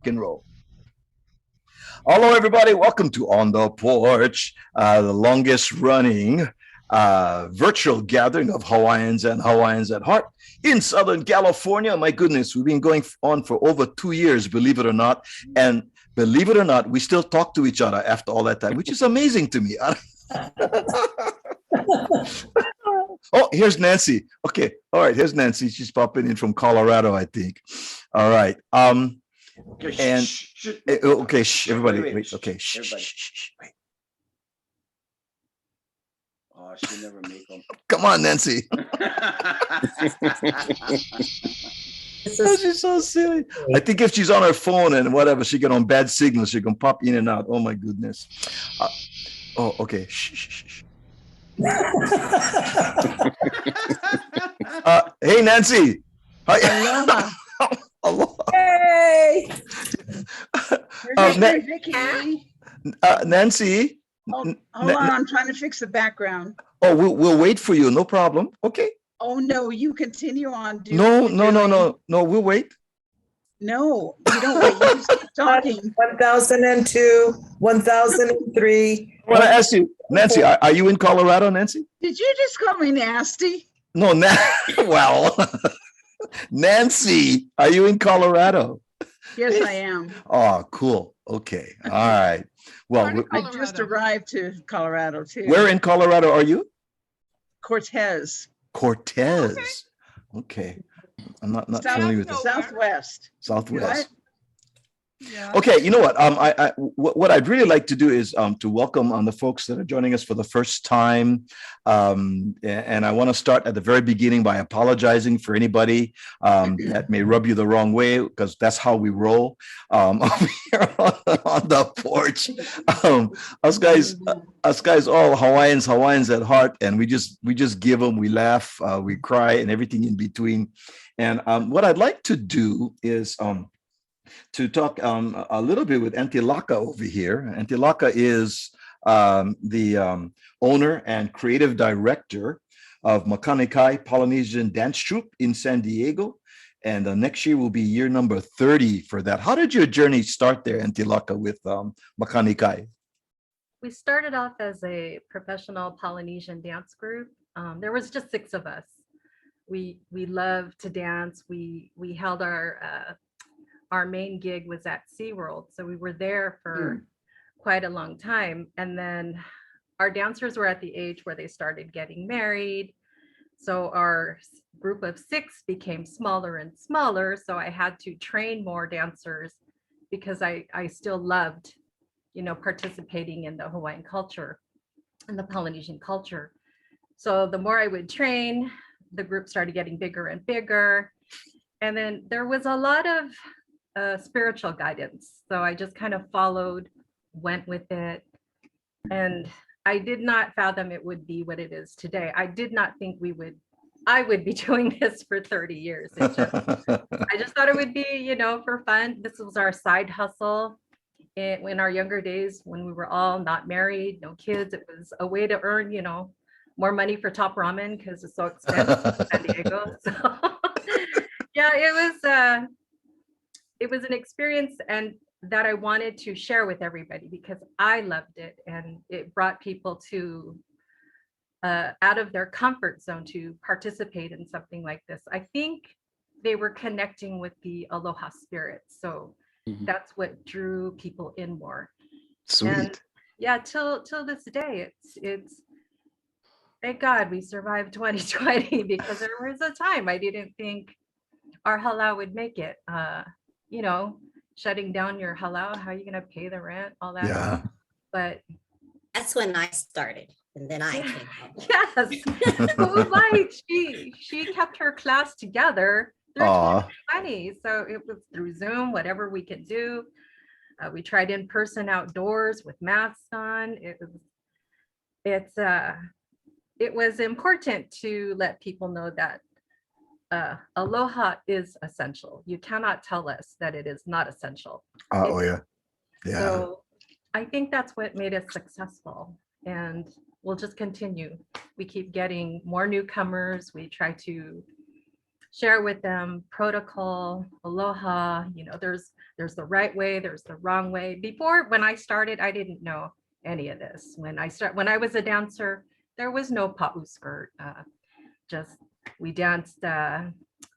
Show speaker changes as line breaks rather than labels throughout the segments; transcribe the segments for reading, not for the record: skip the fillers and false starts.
and roll. Hello, everybody. Welcome to On the Porch, the longest running virtual gathering of Hawaiians and Hawaiians at heart in Southern California. My goodness, we've been going on for over 2 years, believe it or not. And believe it or not, we still talk to each other after all that time, which is amazing to me. Oh, here's Nancy. Okay. All right. Here's Nancy. She's popping in from Colorado, I think. All right. And okay, everybody, wait. Okay, wait.
Oh, she'll never make them.
Come on, Nancy. Oh, she's so silly. I think if she's on her phone and whatever, she get on bad signals. She can pop in and out. Oh my goodness. Oh, okay. Hey, Nancy.
Aloha.
Aloha.
Hey.
Nancy.
Hold on, I'm trying to fix the background.
Oh, we'll wait for you. No problem. Okay.
Oh no, you continue on.
No, we'll wait.
No, you don't wait. You just keep talking.
1002, 1003.
I want to ask you, Nancy, are you in Colorado, Nancy?
Did you just call me nasty?
No, well, Nancy, are you in Colorado?
Yes, I am.
Oh, cool. Okay. All right. Well,
I just arrived to Colorado too.
Where in Colorado are you?
Cortez.
Cortez. Okay. I'm not familiar with this.
Southwest.
Southwest.
What?
Yeah.
Okay, you know what? What I'd really like to do is to welcome the folks that are joining us for the first time, and I want to start at the very beginning by apologizing for anybody that may rub you the wrong way, because that's how we roll over here on the porch. Us guys, all Hawaiians at heart, and we just give them, we laugh, we cry, and everything in between. And what I'd like to do is to talk a little bit with Auntie Laka over here. Auntie Laka is the owner and creative director of Makanikai Polynesian Dance Troupe in San Diego. And next year will be year number 30 for that. How did your journey start there, Auntie Laka, with Makanikai?
We started off as a professional Polynesian dance group. There was just 6 of us. We loved to dance. We held our main gig was at SeaWorld. So we were there for quite a long time. And then our dancers were at the age where they started getting married. So our group of 6 became smaller and smaller. So I had to train more dancers because I still loved, participating in the Hawaiian culture and the Polynesian culture. So the more I would train, the group started getting bigger and bigger. And then there was a lot of spiritual guidance. So I just kind of went with it. And I did not fathom it would be what it is today. I did not think I would be doing this for 30 years. I just thought it would be, for fun. This was our side hustle in our younger days when we were all not married, no kids. It was a way to earn, more money for top ramen because it's so expensive in San Diego. So yeah, it was an experience and that I wanted to share with everybody because I loved it, and it brought people to out of their comfort zone to participate in something like this. I think they were connecting with the aloha spirit, so that's what drew people in more.
Sweet.
And yeah, till this day, it's thank God we survived 2020 because there was a time I didn't think our halau would make it. Shutting down your halau, how are you going to pay the rent, all that.
Yeah.
But
that's when I started, and then I came home.
Yes. It was like she kept her class together through 2020. So it was through Zoom, whatever we could do. We tried in person outdoors with masks on. It was important to let people know that aloha is essential. You cannot tell us that it is not essential.
Yeah.
So I think that's what made us successful, and we'll just continue. We keep getting more newcomers. We try to share with them protocol, aloha, there's the right way, there's the wrong way. Before, when I started, I didn't know any of this. When I was a dancer, there was no pa'u skirt. Just we danced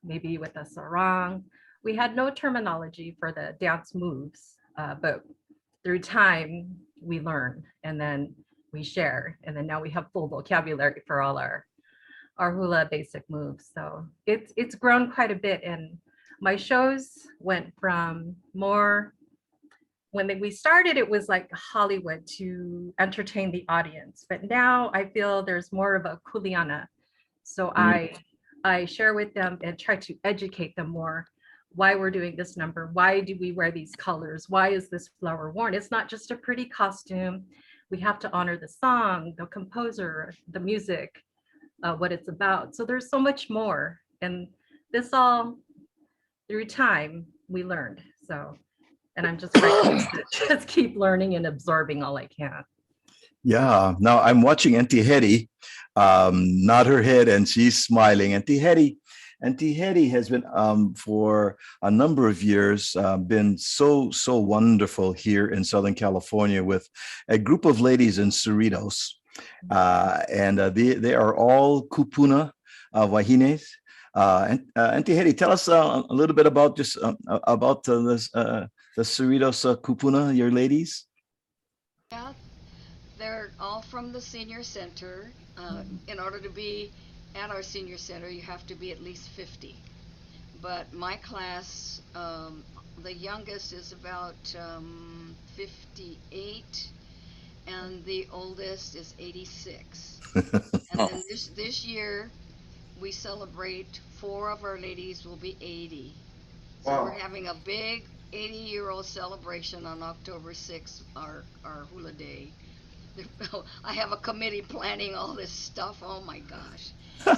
maybe with a sarong. We had no terminology for the dance moves, but through time we learn, and then we share, and then now we have full vocabulary for all our hula basic moves. So it's grown quite a bit, and my shows went from more, when we started, it was like Hollywood to entertain the audience, but now I feel there's more of a kuleana. So I share with them and try to educate them more why we're doing this number. Why do we wear these colors? Why is this flower worn? It's not just a pretty costume. We have to honor the song, the composer, the music, what it's about. So there's so much more. And this all through time we learned. So, and I'm just trying to just keep learning and absorbing all I can.
Yeah. Now I'm watching Auntie Hetty, nod her head, and she's smiling. Auntie Hetty has been for a number of years been so wonderful here in Southern California with a group of ladies in Cerritos, and they are all kupuna wahines. Auntie Hetty, tell us a little bit about just about the Cerritos kupuna, your ladies.
Yeah, they're all from the senior center. In order to be at our senior center, you have to be at least 50. But my class, the youngest is about 58, and the oldest is 86. And then this year, we celebrate 4 of our ladies will be 80. So
Wow.
we're having a big 80-year-old celebration on October 6th, our hula day. I have a committee planning all this stuff. Oh my gosh.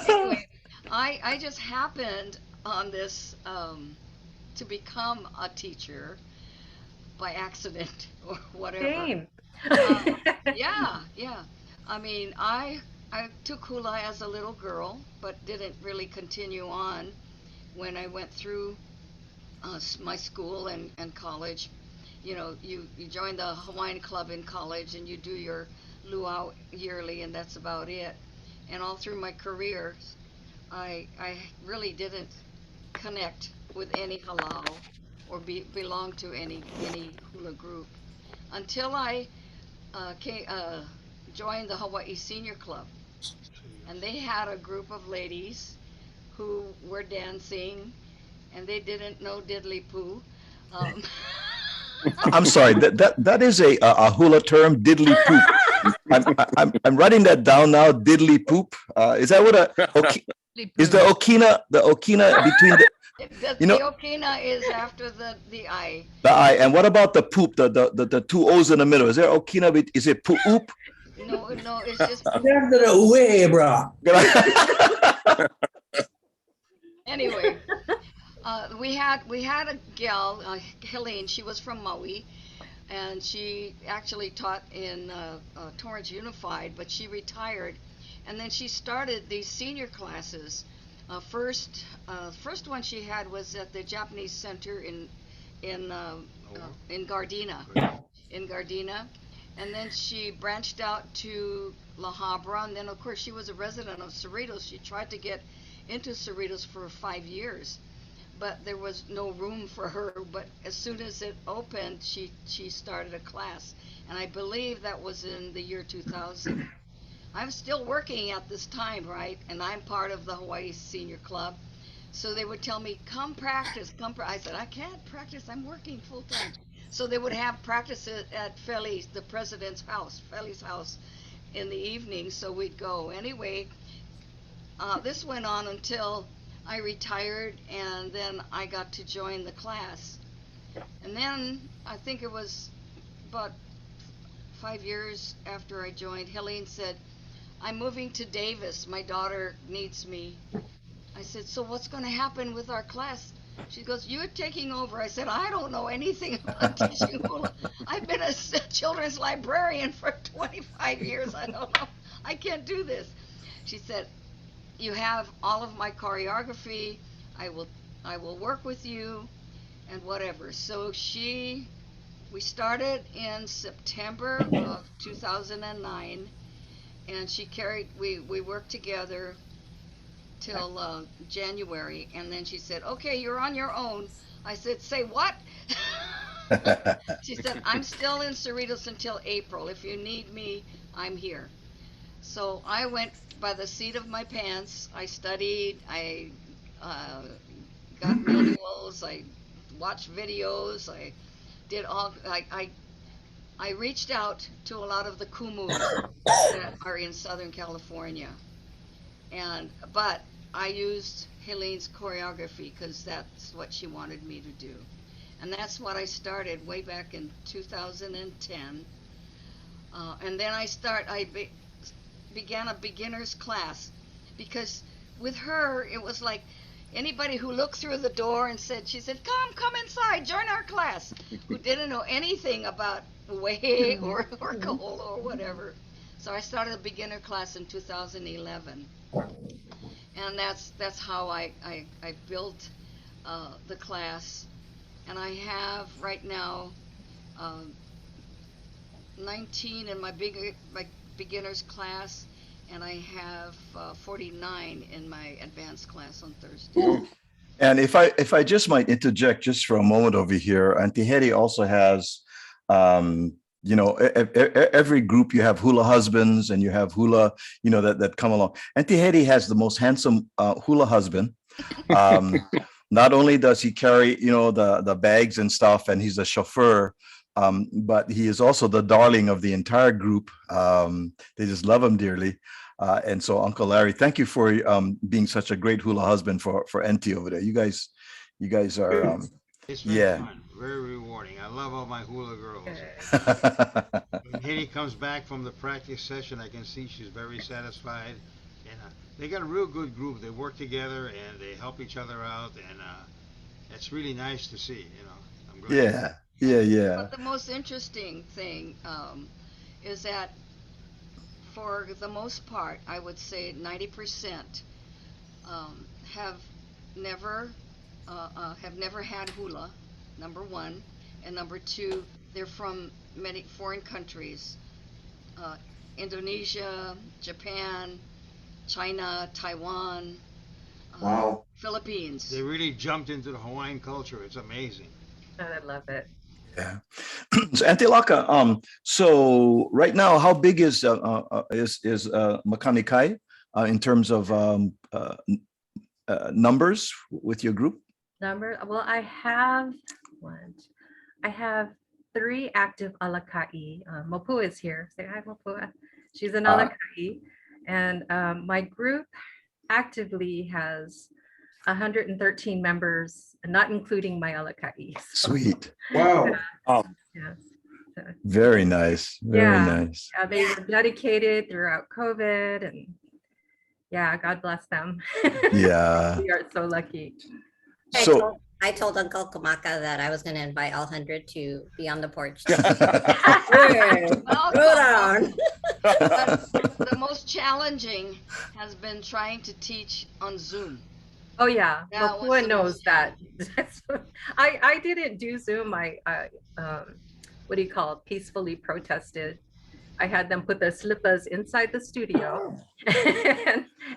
Anyway, I just happened on this to become a teacher by accident or whatever.
Same.
Yeah. I mean, I took hula as a little girl, but didn't really continue on when I went through my school and college. You know, you join the Hawaiian club in college and you do your luau yearly, and that's about it. And all through my career, I really didn't connect with any halau or belong to any hula group until I joined the Hawaii Senior Club, and they had a group of ladies who were dancing, and they didn't know diddly poo.
I'm sorry, that is a hula term, diddly poop. I'm writing that down now. Diddly poop. Is that what is the okina between the
The okina is after the I.
the I, and what about the poop? The 2 O's in the middle. Is there okina? Is it poop?
No, it's just
After the way, bro.
anyway. We had a gal, Helene. She was from Maui, and she actually taught in Torrance Unified, but she retired, and then she started these senior classes. First one she had was at the Japanese Center in Gardena, and then she branched out to La Habra, and then of course she was a resident of Cerritos. She tried to get into Cerritos for 5 years, but there was no room for her. But as soon as it opened, she started a class, and I believe that was in the year 2000. I'm still working at this time, right? And I'm part of the Hawaii Senior Club. So they would tell me, come practice, I said, I can't practice, I'm working full time. So they would have practice at Feli's, the president's house, Feli's house, in the evening, so we'd go. Anyway, this went on until I retired, and then I got to join the class. And then I think it was about 5 years after I joined, Helene said, I'm moving to Davis. My daughter needs me. I said, so what's going to happen with our class? She goes, you're taking over. I said, I don't know anything about teaching hula. I've been a children's librarian for 25 years. I don't know. I can't do this. She said, you have all of my choreography. I will work with you and whatever. So we started in September of 2009, and we worked together till January, and then she said, okay, you're on your own. I said, say what? She said, I'm still in Cerritos until April. If you need me, I'm here. So I went by the seat of my pants. I studied, I got manuals, I watched videos, I did all, I reached out to a lot of the kumus that are in Southern California. But I used Helene's choreography because that's what she wanted me to do. And that's what I started way back in 2010. And then I began a beginner's class, because with her, it was like anybody who looked through the door and she said, come inside, join our class, who didn't know anything about way or Kaholo or whatever. So I started a beginner class in 2011. And that's how I built the class. And I have right now 19 in my beginner's class, and I have 49 in my advanced class on Thursday.
And if I just might interject just for a moment over here, Auntie Hetty also has, every group you have hula husbands and you have hula, that come along. Auntie Hetty has the most handsome hula husband. Not only does he carry, the bags and stuff, and he's a chauffeur, but he is also the darling of the entire group. They just love him dearly. And so, Uncle Larry, thank you for being such a great hula husband for Auntie over there. You guys are,
It's been fun, very rewarding. I love all my hula girls. When Hetty comes back from the practice session, I can see she's very satisfied. And they got a real good group. They work together and they help each other out, and it's really nice to see. I'm glad.
Yeah.
But the most interesting thing is that, for the most part, I would say 90% have never had hula, number one, and number two, they're from many foreign countries, Indonesia, Japan, China, Taiwan,
Wow.
Philippines.
They really jumped into the Hawaiian culture. It's amazing.
I love it.
Yeah. So Auntie Laka, so right now, how big is Makanikai in terms of numbers with your group?
Well, I have 3 active alakai. Mopua is here. Say hi, Mopua. She's an alakai. And my group actively has 113 members, not including my alakai.
Sweet.
Wow.
Yes.
Very nice. Very nice.
They were dedicated throughout COVID, and God bless them.
Yeah.
We are so lucky.
I told Uncle Kamaka that I was going to invite all 100 to be on the porch.
Welcome. The most challenging has been trying to teach on Zoom.
Oh yeah,
That was
Mopua
the
knows
most
that. I didn't do Zoom. I what do you call it? Peacefully protested. I had them put their slippers inside the studio,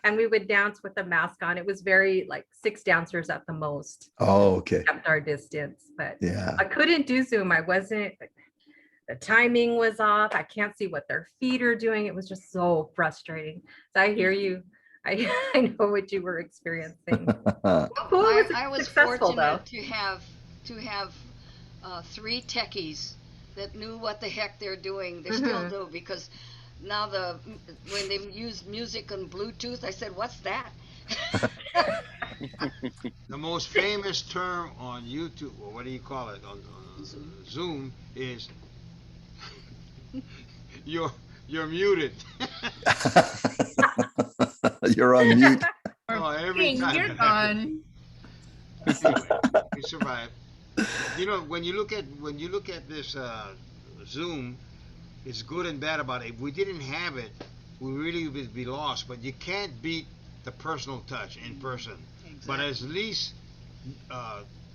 and we would dance with a mask on. It was very like 6 dancers at the most.
Oh, okay.
Kept our distance, but
Yeah.
I couldn't do Zoom. I wasn't. The timing was off. I can't see what their feet are doing. It was just so frustrating. So I hear you. I know what you were experiencing.
I was
successful,
fortunate to have 3 techies that knew what the heck they're doing. They still do, because now when they use music on Bluetooth, I said, "What's that?"
The most famous term on YouTube, or what do you call it, on Zoom, is you're muted.
You're on mute.
Oh, every time.
You're gone.
Anyway, we survived. When you look at this Zoom, it's good and bad about it. If we didn't have it, we really would be lost. But you can't beat the personal touch in person. but at least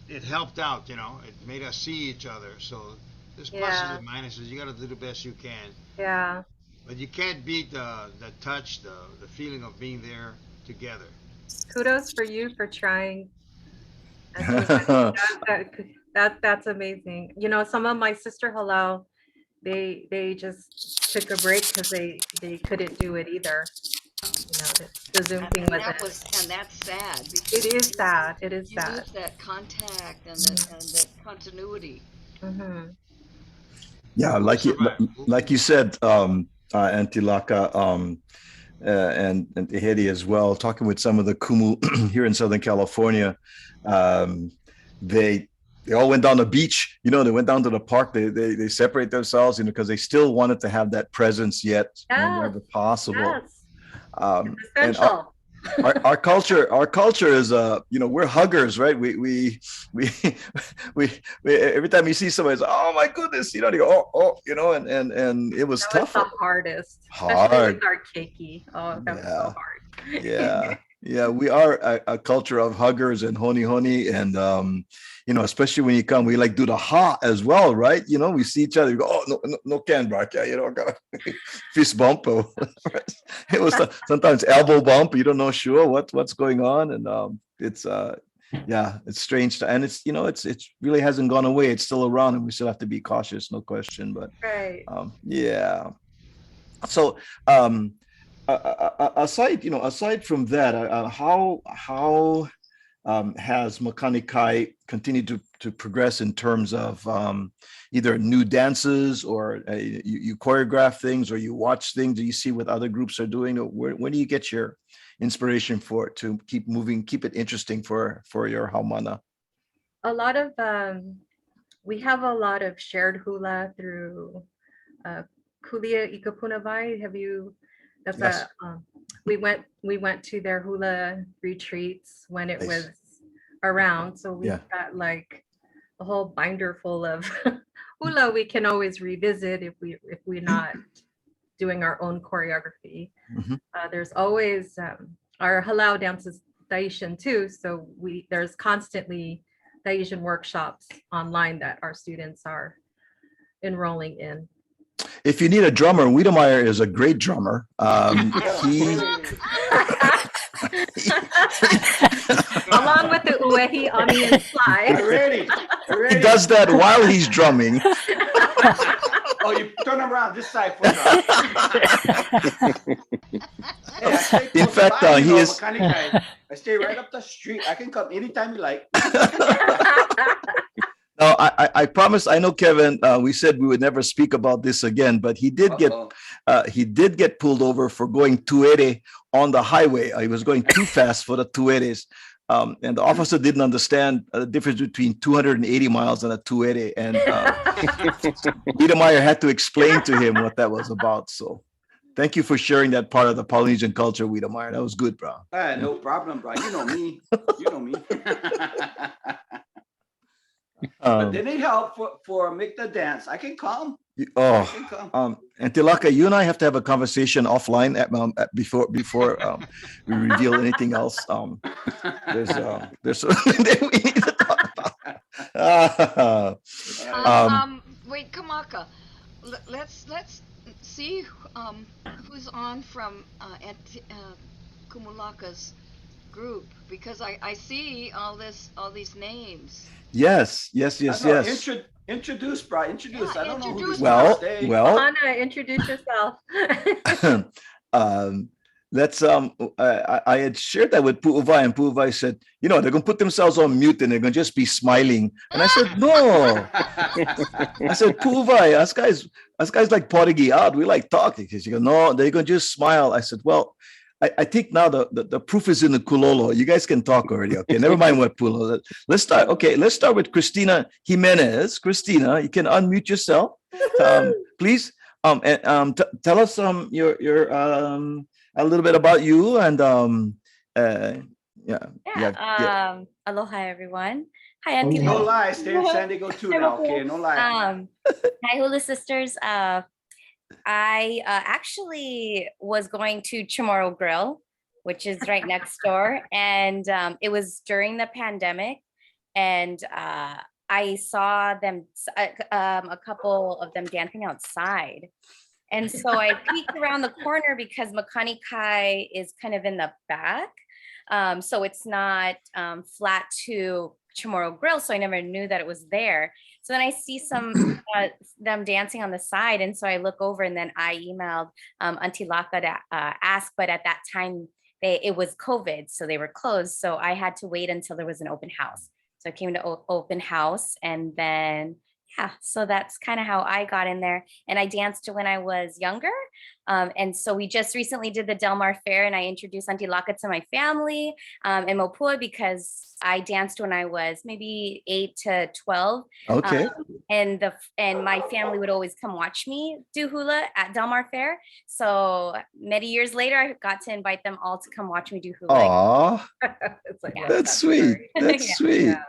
it helped out. It made us see each other. So there's pluses
Yeah.
and minuses. You got to do the best you can,
Yeah.
but you can't beat the touch, the feeling of being there together.
Kudos for you for trying. That's amazing. Some of my sister halau, they just took a break because they couldn't do it either. The Zoom thing
And
wasn't.
that's sad.
It is sad. It is
You
sad.
lose that contact and that continuity.
Hmm.
Yeah, like you said, Auntie Laka, and Tehedi as well, talking with some of the Kumu here in Southern California, they all went down the beach. They went down to the park. They separate themselves, because they still wanted to have that presence yet whenever possible.
Yes.
And
Essential.
our culture is we're huggers, right? We every time you see somebody, it's, oh my goodness, they go, oh, and it was
That was
tough.
the hardest. Especially
Hard.
with our keiki. Oh, that was so hard.
Yeah, we are a culture of huggers and honi, and especially when you come, we like do the ha as well, right? We see each other, we go, oh, no can back, gotta fist bump. It was sometimes elbow bump. You don't know sure what's going on, and it's it's strange, and it really hasn't gone away. It's still around, and we still have to be cautious, no question. But
Right.
yeah. So aside from that, how has Makani Kai continued to progress in terms of either new dances, or you choreograph things, or you watch things that you see what other groups are doing? Or where do you get your inspiration to keep moving, keep it interesting for your haumana?
A lot of we have a lot of shared hula through Kulia Ikapunavai. Have you? That's
Yes.
we went to their hula retreats when it
Nice.
was around. So we've
Yeah.
got like a whole binder full of hula we can always revisit if we're not doing our own choreography.
Mhm.
There's always our halau dances Tahitian too. So there's constantly Tahitian workshops online that our students are enrolling in.
If you need a drummer, Wiedemeyer is a great drummer. He
Along with the uehi, ami, and fly.
Ready.
he does that while he's drumming.
Oh, you turn around this side for now.
In fact, he is.
I stay right up the street. I can come anytime you like.
No, I promise. I know, Kevin. We said we would never speak about this again, but he did get pulled over for going tuere on the highway. He was going too fast for the tueres, and the officer didn't understand the difference between 280 miles and a tuere, and Wiedemeyer had to explain to him what that was about. So, thank you for sharing that part of the Polynesian culture, Wiedemeyer. That was good, bro.
No problem, bro. You know me. But they need help for make the dance. I can come.
And Tilaka, you and I have to have a conversation offline before we reveal anything else. There's something that we need to talk about.
Wait, Kamaka. Let's see who's on from Kumulaka's group, because I see all these names.
Yes.
Introduce, bro. Introduce.
Yeah,
I don't know who this
Well,
is. Stay.
Anna, introduce yourself.
Let's I had shared that with Pu'uvai, and Pu'uvai said, they're gonna put themselves on mute and they're gonna just be smiling. And I said, no. I said, Pu'uvai, us guys like Portuguese out. We like talking. She goes, no, they're gonna just smile. I said, well, I think now the proof is in the kulolo. You guys can talk already. Okay, never mind what pulo. Let's start. Okay, let's start with Christina Jimenez. Christina, you can unmute yourself, please. And tell us your a little bit about you, and
aloha everyone. Hi, Auntie.
No lie, stay in San Diego too now. Okay, no lie.
Hi, hula sisters. I actually was going to Chamorro Grill which is right next door. And it was during the pandemic. And I saw them, a couple of them dancing outside. And so I peeked around the corner because Makani Kai is kind of in the back. So it's not flat to Chamorro Grill. So I never knew that it was there. So then I see some them dancing on the side. And so I look over and then I emailed Auntie Laka to ask, but at that time it was COVID, so they were closed. So I had to wait until there was an open house. So I came to open house and then, yeah, so that's kind of how I got in there. And I danced when I was younger. And so we just recently did the Del Mar Fair and I introduced Auntie Laka to my family in Mopua because I danced when I was maybe 8 to 12.
Okay.
And my family would always come watch me do hula at Del Mar Fair. So many years later, I got to invite them all to come watch me do hula.
Aw,
It's like,
Yeah.
that's sweet. That's
Yeah.
sweet.
Yeah.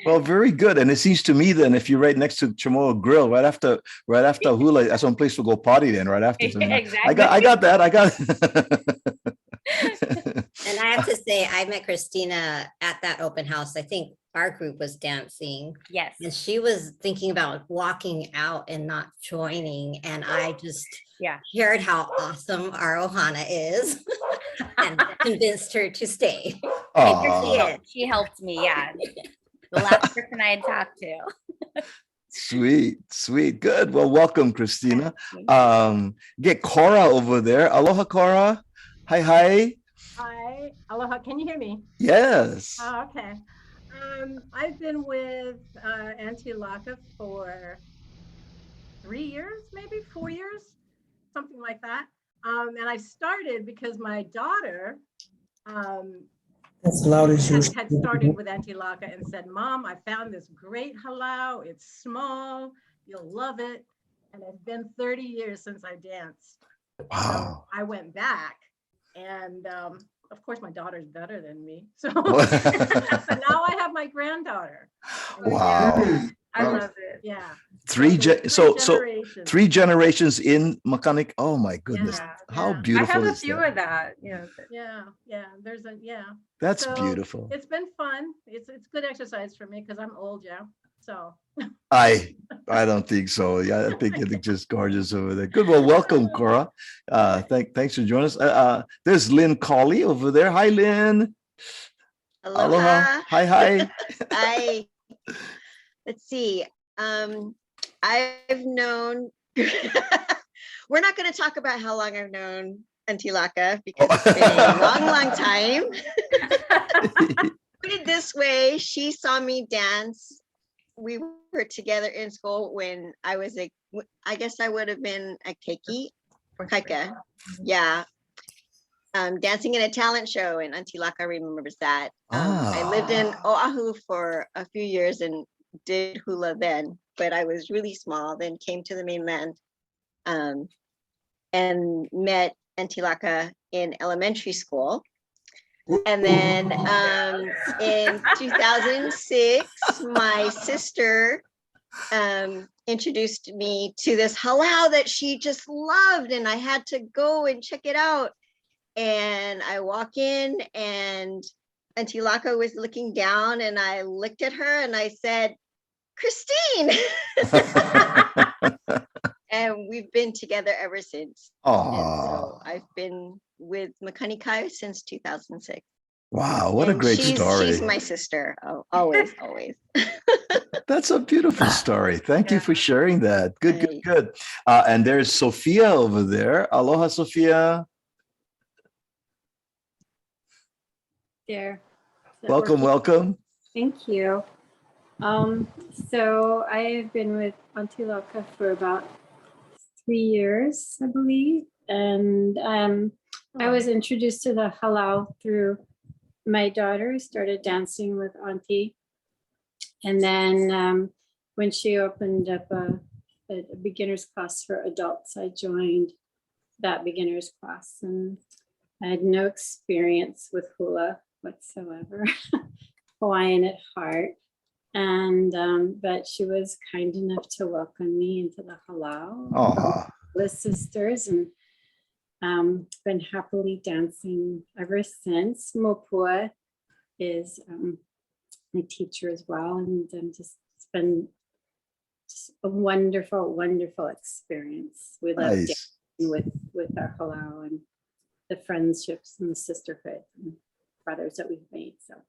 Well, very good. And it seems to me then if you're right next to Chamorro Grill, right after hula, that's one place to go potty then, right after. So I got that. I got
And I have to say, I met Christina at that open house. I think our group was dancing.
Yes.
And she was thinking about walking out and not joining. And I just heard how awesome our ohana is and convinced her to stay.
Aw,
She helped me. Yeah. The last person I had talked to.
sweet. Good. Well, welcome, Christina. Get Cora over there. Aloha, Cora. Hi.
Hi, aloha. Can you hear me?
Yes.
Oh, okay. I've been with Auntie Laka for 3 years, maybe 4 years, something like that. And I started because my daughter
As loud as you.
had started with Auntie Laka and said, "Mom, I found this great halau. It's small. You'll love it." And it's been 30 years since I danced.
Wow.
I went back and of course my daughter's better than me. So, so now I have my granddaughter.
Wow.
I love it.
Yeah.
Three
generations.
3 generations in mechanic. Oh my goodness.
Yeah.
How
Yeah.
I
beautiful
have a
is
few
that?
of that. Yeah.
Yeah. There's a
That's
So,
beautiful.
It's been fun. It's good exercise for me because I'm old, yeah. So
I don't think so. Yeah, I think it's just gorgeous over there. Good. Well, welcome, Cora. Thanks for joining us. There's Lynn Colley over there. Hi, Lynn. Aloha. Hi.
Hi. Let's see. I've known, we're not going to talk about how long I've known Auntie Laka because it's been a long time. Put it this way, she saw me dance. We were together in school when I was I guess I would have been a kaika. Yeah. Dancing in a talent show, and Auntie Laka remembers that. I lived in Oahu for a few years and did hula then, but I was really small, then came to the mainland and met Auntie Laka in elementary school. And then in 2006, my sister introduced me to this halau that she just loved, and I had to go and check it out. And I walk in and Auntie Laka was looking down, and I looked at her and I said, "Christine." And we've been together ever since. And so I've been with Makani Kai since 2006.
Wow, what a great story.
She's my sister. Oh, always.
That's a beautiful story. Thank you for sharing that. Good. And there's Sophia over there. Aloha, Sophia.
There.
Welcome.
Thank you. So I have been with Auntie Laka for about 3 years, I believe. And I was introduced to the halau through my daughter, who started dancing with Auntie. And then when she opened up a beginner's class for adults, I joined that beginner's class. And I had no experience with hula whatsoever, Hawaiian at heart. And but she was kind enough to welcome me into the halau.
Aww.
With sisters, and Been happily dancing ever since. Mopua is my teacher as well, and just it's been just a wonderful, wonderful experience. We love
Nice.
dancing with our halau and the friendships and the sisterhood and brothers that we've made. So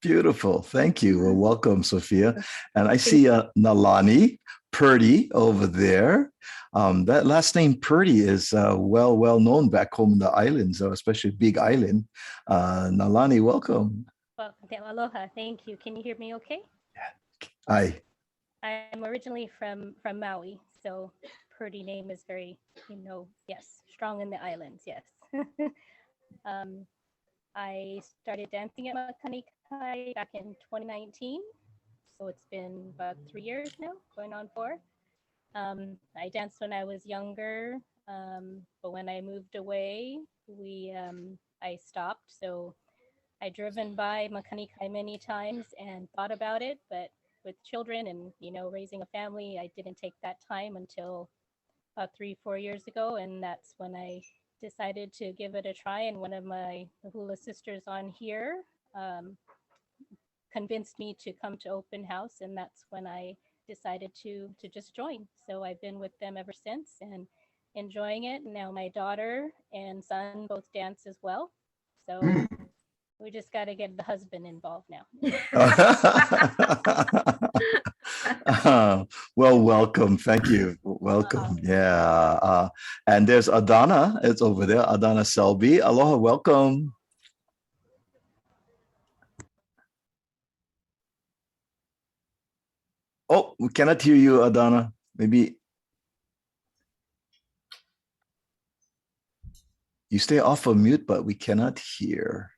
Beautiful. Thank you. Well, welcome, Sophia. And I see Nalani Purdy over there. That last name Purdy is well known back home in the islands, especially Big Island. Nalani, welcome.
Welcome to Aloha. Thank you. Can you hear me okay?
Hi.
I'm originally from Maui, so Purdy name is very, yes, strong in the islands, yes. I started dancing at Makanikai back in 2019, so it's been about 3 years now, going on 4. I danced when I was younger, but when I moved away, I stopped. So I driven by Makanikai many times and thought about it, but with children and raising a family, I didn't take that time until about 3-4 years ago, and that's when I decided to give it a try. And one of my hula sisters on here convinced me to come to open house, and that's when I decided to just join. So I've been with them ever since and enjoying it. Now my daughter and son both dance as well, so we just got to get the husband involved now.
Well, welcome. Thank you. Welcome. Yeah. And there's Adana. It's over there. Adana Selby. Aloha. Welcome. Oh, we cannot hear you, Adana. Maybe you stay off of mute, but we cannot hear.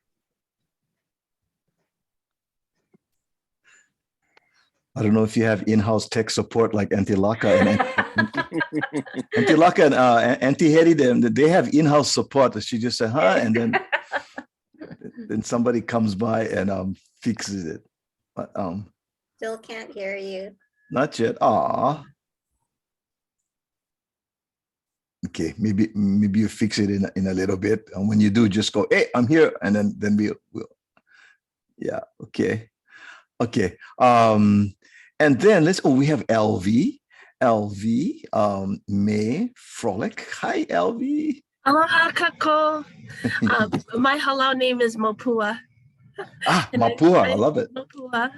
I don't know if you have in-house tech support like Auntie Laka and Auntie Laka and Auntie Hetty, they have in-house support. She just said, huh? And then somebody comes by and fixes it. But
Still can't hear you.
not yet. Ah. Okay, maybe you fix it in a little bit. And when you do, just go, hey, I'm here. And then we'll yeah, okay. Okay. And then we have LV. May Frolic. Hi, LV.
Aloha, kako. My halau name is Mopua.
Mapua. I love it.
Mopua.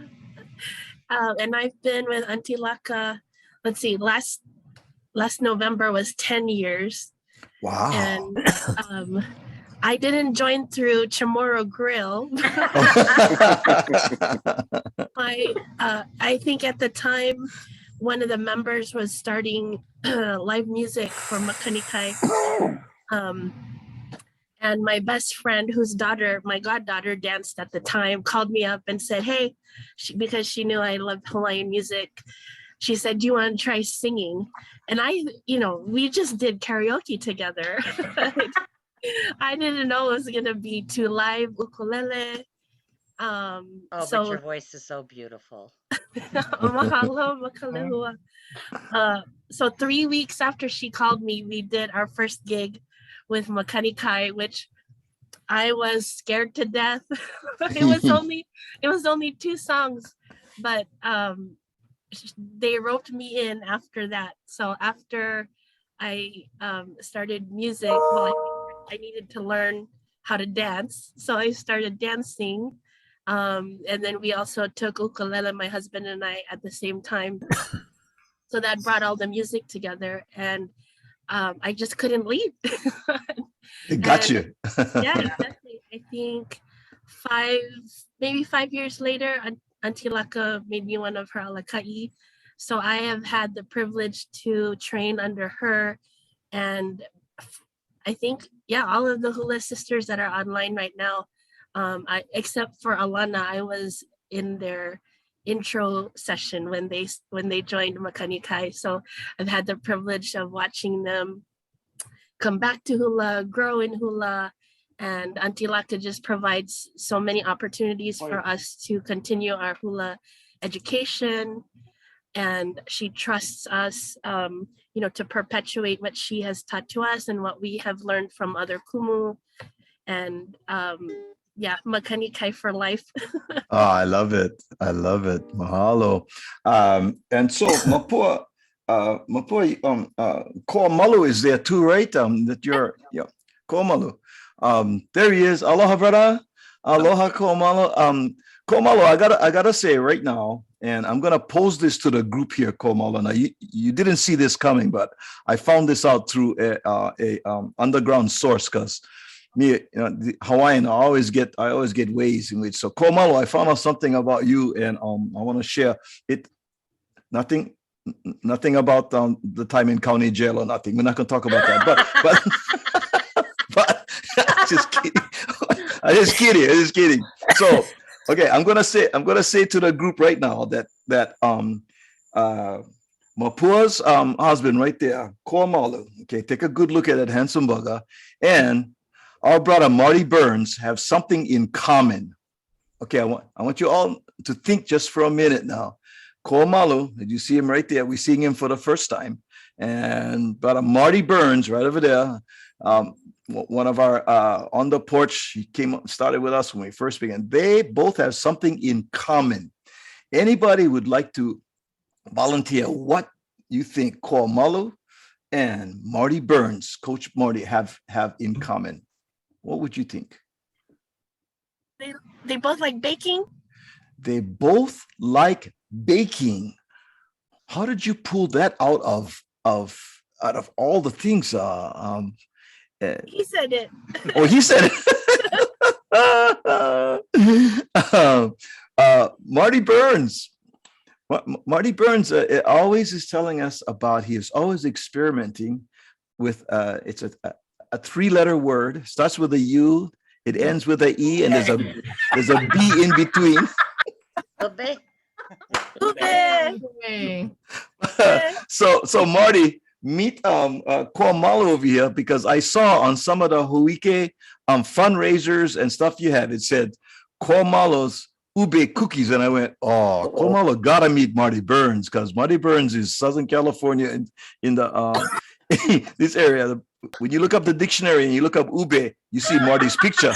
And I've been with Auntie Laka, let's see, last November was 10 years.
Wow.
And I didn't join through Chamorro Grill. I think at the time, one of the members was starting live music for Makanikai. And my best friend, whose daughter, my goddaughter, danced at the time, called me up and said, hey, because she knew I loved Hawaiian music, she said, do you want to try singing? And we just did karaoke together. I didn't know it was going to be to live ukulele.
But your voice is so beautiful.
Mahalo, makalehua. So 3 weeks after she called me, we did our first gig with Makanikai, which I was scared to death. It was only 2 songs, but they roped me in after that. So after I started music, I needed to learn how to dance. So I started dancing. And then we also took ukulele, my husband and I, at the same time. So that brought all the music together, and I just couldn't leave.
It got you.
Yeah, exactly. I think 5 years later, Auntie Laka made me one of her alakai. So I have had the privilege to train under her. And I think, all of the hula sisters that are online right now, except for Alana, I was in their intro session when they joined Makanikai. So I've had the privilege of watching them come back to hula, grow in hula, and Auntie Laka just provides so many opportunities for us to continue our hula education. and she trusts us, to perpetuate what she has taught to us and what we have learned from other kumu. And makani kai for life.
Oh, I love it. I love it. Mahalo. And so Mapua, Koamalu is there too, right? That you're, yeah, Koamalu. There he is. Aloha, brother. Aloha, Koamalu. Koamalu, I gotta say right now, and I'm gonna post this to the group here, Koamalu. Now you didn't see this coming, but I found this out through a underground source, because me, the Hawaiian, I always get ways in which. So Koamalu, I found out something about you, and I want to share it. Nothing about the time in county jail or nothing. We're not going to talk about that. But just kidding. I'm just kidding. So okay, I'm gonna say to the group right now that Mapua's husband right there, Koamalu. Okay, take a good look at that handsome bugger, and our brother Marty Burns have something in common. Okay, I want you all to think just for a minute now. Koamalu, did you see him right there? We're seeing him for the first time. And brother Marty Burns right over there, one of our on the porch, he started with us when we first began. They both have something in common. Anybody would like to volunteer what you think Koamalu and Marty Burns, Coach Marty, have in common? What would you think?
They both like baking.
They both like baking. How did you pull that out of all the things?
He said it.
Oh, he said it. Marty Burns. Marty Burns always is telling us about. He is always experimenting with. It's a three-letter word. Starts with a U. It ends with a E, and there's a B in between. So Marty, meet Koamalu over here, because I saw on some of the Huike fundraisers and stuff you have, it said Koamalu's ube cookies, and I went, oh, Koamalu gotta meet Marty Burns, because Marty Burns is Southern California in the this area. When you look up the dictionary and you look up ube, you see Marty's picture.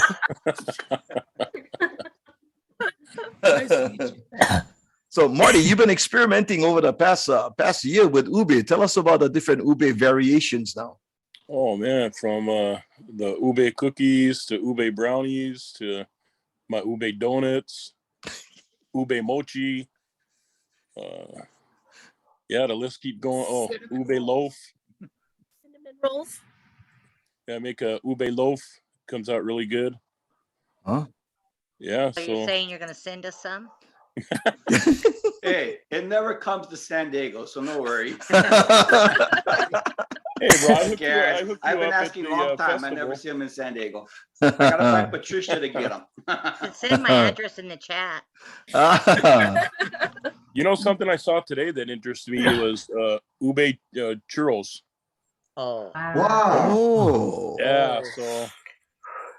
So Marty, you've been experimenting over the past year with ube. Tell us about the different ube variations now.
Oh man, from the ube cookies to ube brownies to my ube donuts, ube mochi. The list keep going. Oh, ube loaf.
Cinnamon rolls.
Yeah, I make a ube loaf. Comes out really good.
Huh?
Yeah.
So you're saying you're gonna send us some?
Hey, it never comes to San Diego, so no worry.
Hey, bro, I hooked
I've
you
been
up
asking
at
a long
the
time. I
festival.
never see him in San Diego. I gotta find Patricia to get him.
Send my address in the chat.
You know, something I saw today that interested me was ube churros.
Oh.
Wow. Oh.
Yeah, so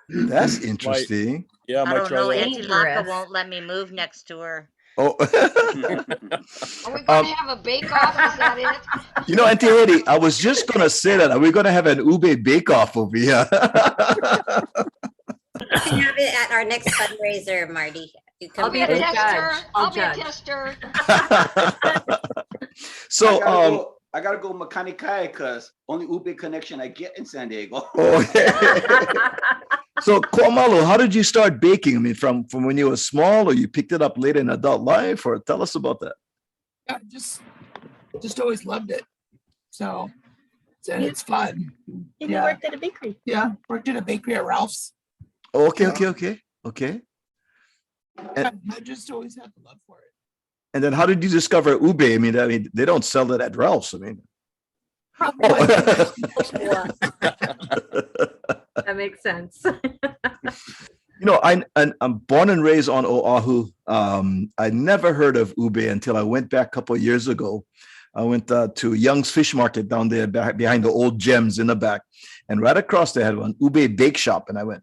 that's interesting.
I don't know. Auntie Laka won't let me move next to her.
Oh.
Are we going to have a bake-off? Is that it?
You know, Auntie Eddie, I was just going to say that. Are we going to have an ube bake-off over here?
We can have it at our next fundraiser, Marty. You
I'll be a tester. I'll be a tester.
So,
I gotta go Makani Kai, because only ube connection I get in San Diego.
So Koamalu, how did you start baking? I mean, from when you were small, or you picked it up later in adult life, or tell us about that.
Yeah, just always loved it. So it's fun.
And you worked at a bakery.
Yeah, worked at a bakery at Ralph's.
Okay.
And I just always had the love for it.
And then how did you discover ube? I mean, they don't sell it at Ralph's. I mean,
That makes sense.
You know, I'm born and raised on Oahu. I never heard of ube until I went back a couple of years ago. I went to Young's Fish Market down there behind the old gems in the back. And right across they had one ube bake shop. And I went,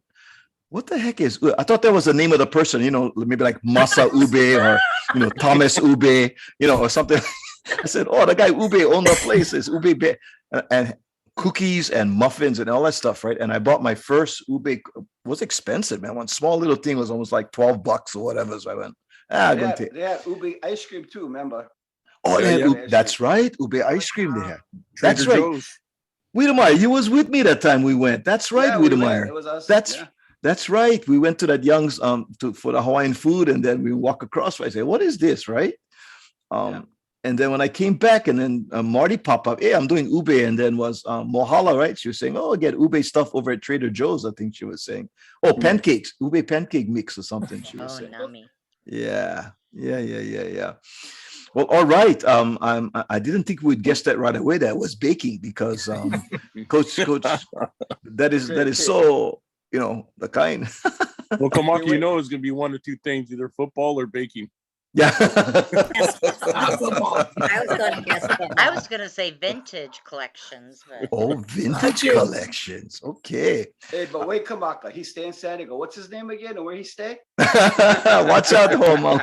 what the heck is ube? I thought that was the name of the person, you know, maybe like Masa Ube or, you know, Thomas Ube, you know, or something. I said, oh, the guy Ube owned the place. It's Ube and cookies and muffins and all that stuff, right? And I bought my first Ube. It was expensive, man. One small little thing was almost like $12 or whatever. So I went, I'm going to take.
They had Ube ice cream too, remember?
Oh,
Yeah,
yeah,
yeah.
that's right. Ube ice cream they had. That's
Trader
right.
Joe's.
Wiedemeyer, you was with me that time we went. That's right,
Yeah, we went.
Wiedemeyer.
It was us.
That's
Yeah.
that's right. We went to that Young's for the Hawaiian food, and then we walk across. I say, what is this, right? And then when I came back, and then Marty popped up. Hey, I'm doing Ube, and then was Mohala, right? She was saying, oh, get Ube stuff over at Trader Joe's. I think she was saying, oh, pancakes, Ube pancake mix or something. She was saying.
Nami.
Yeah. Well, all right. I didn't think we'd guess that right away. That was baking because coach, that is so, the kind.
Well, Kamaki, you know it's gonna be one or two things, either football or baking.
Yeah.
I was gonna say vintage collections, but
Oh, vintage collections. Okay.
Hey, but wait, Kamaka, he stay in San Diego. What's his name again, and where he stay?
Watch out, Homo.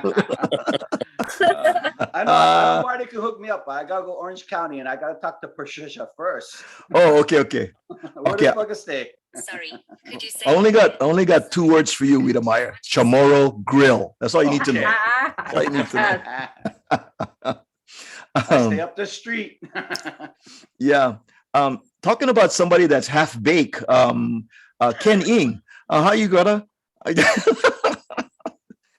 I know Marty can hook me up, but I gotta go Orange County, and I gotta talk to Patricia first.
Oh, okay.
Where the fuck is stay?
Sorry, could you say?
I only got two words for you, Wiedemeyer. Chamorro Grill. That's all you need to know. That's all you need to know.
I stay up the street.
Yeah. Talking about somebody that's half baked, Ken Ing. How you gonna?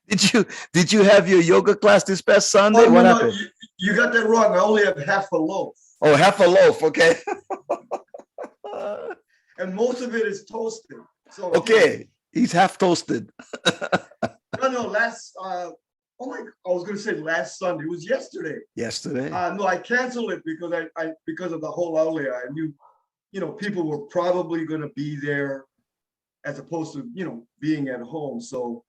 Did you have your yoga class this past Sunday? What happened?
You got that wrong. I only have half a loaf.
Oh, half a loaf. Okay.
And most of it is toasted. So
okay, he's half toasted.
No. I was gonna say last Sunday. It was yesterday.
Yesterday.
No, I canceled it because I because of the whole outlet. I knew, people were probably gonna be there, as opposed to being at home. So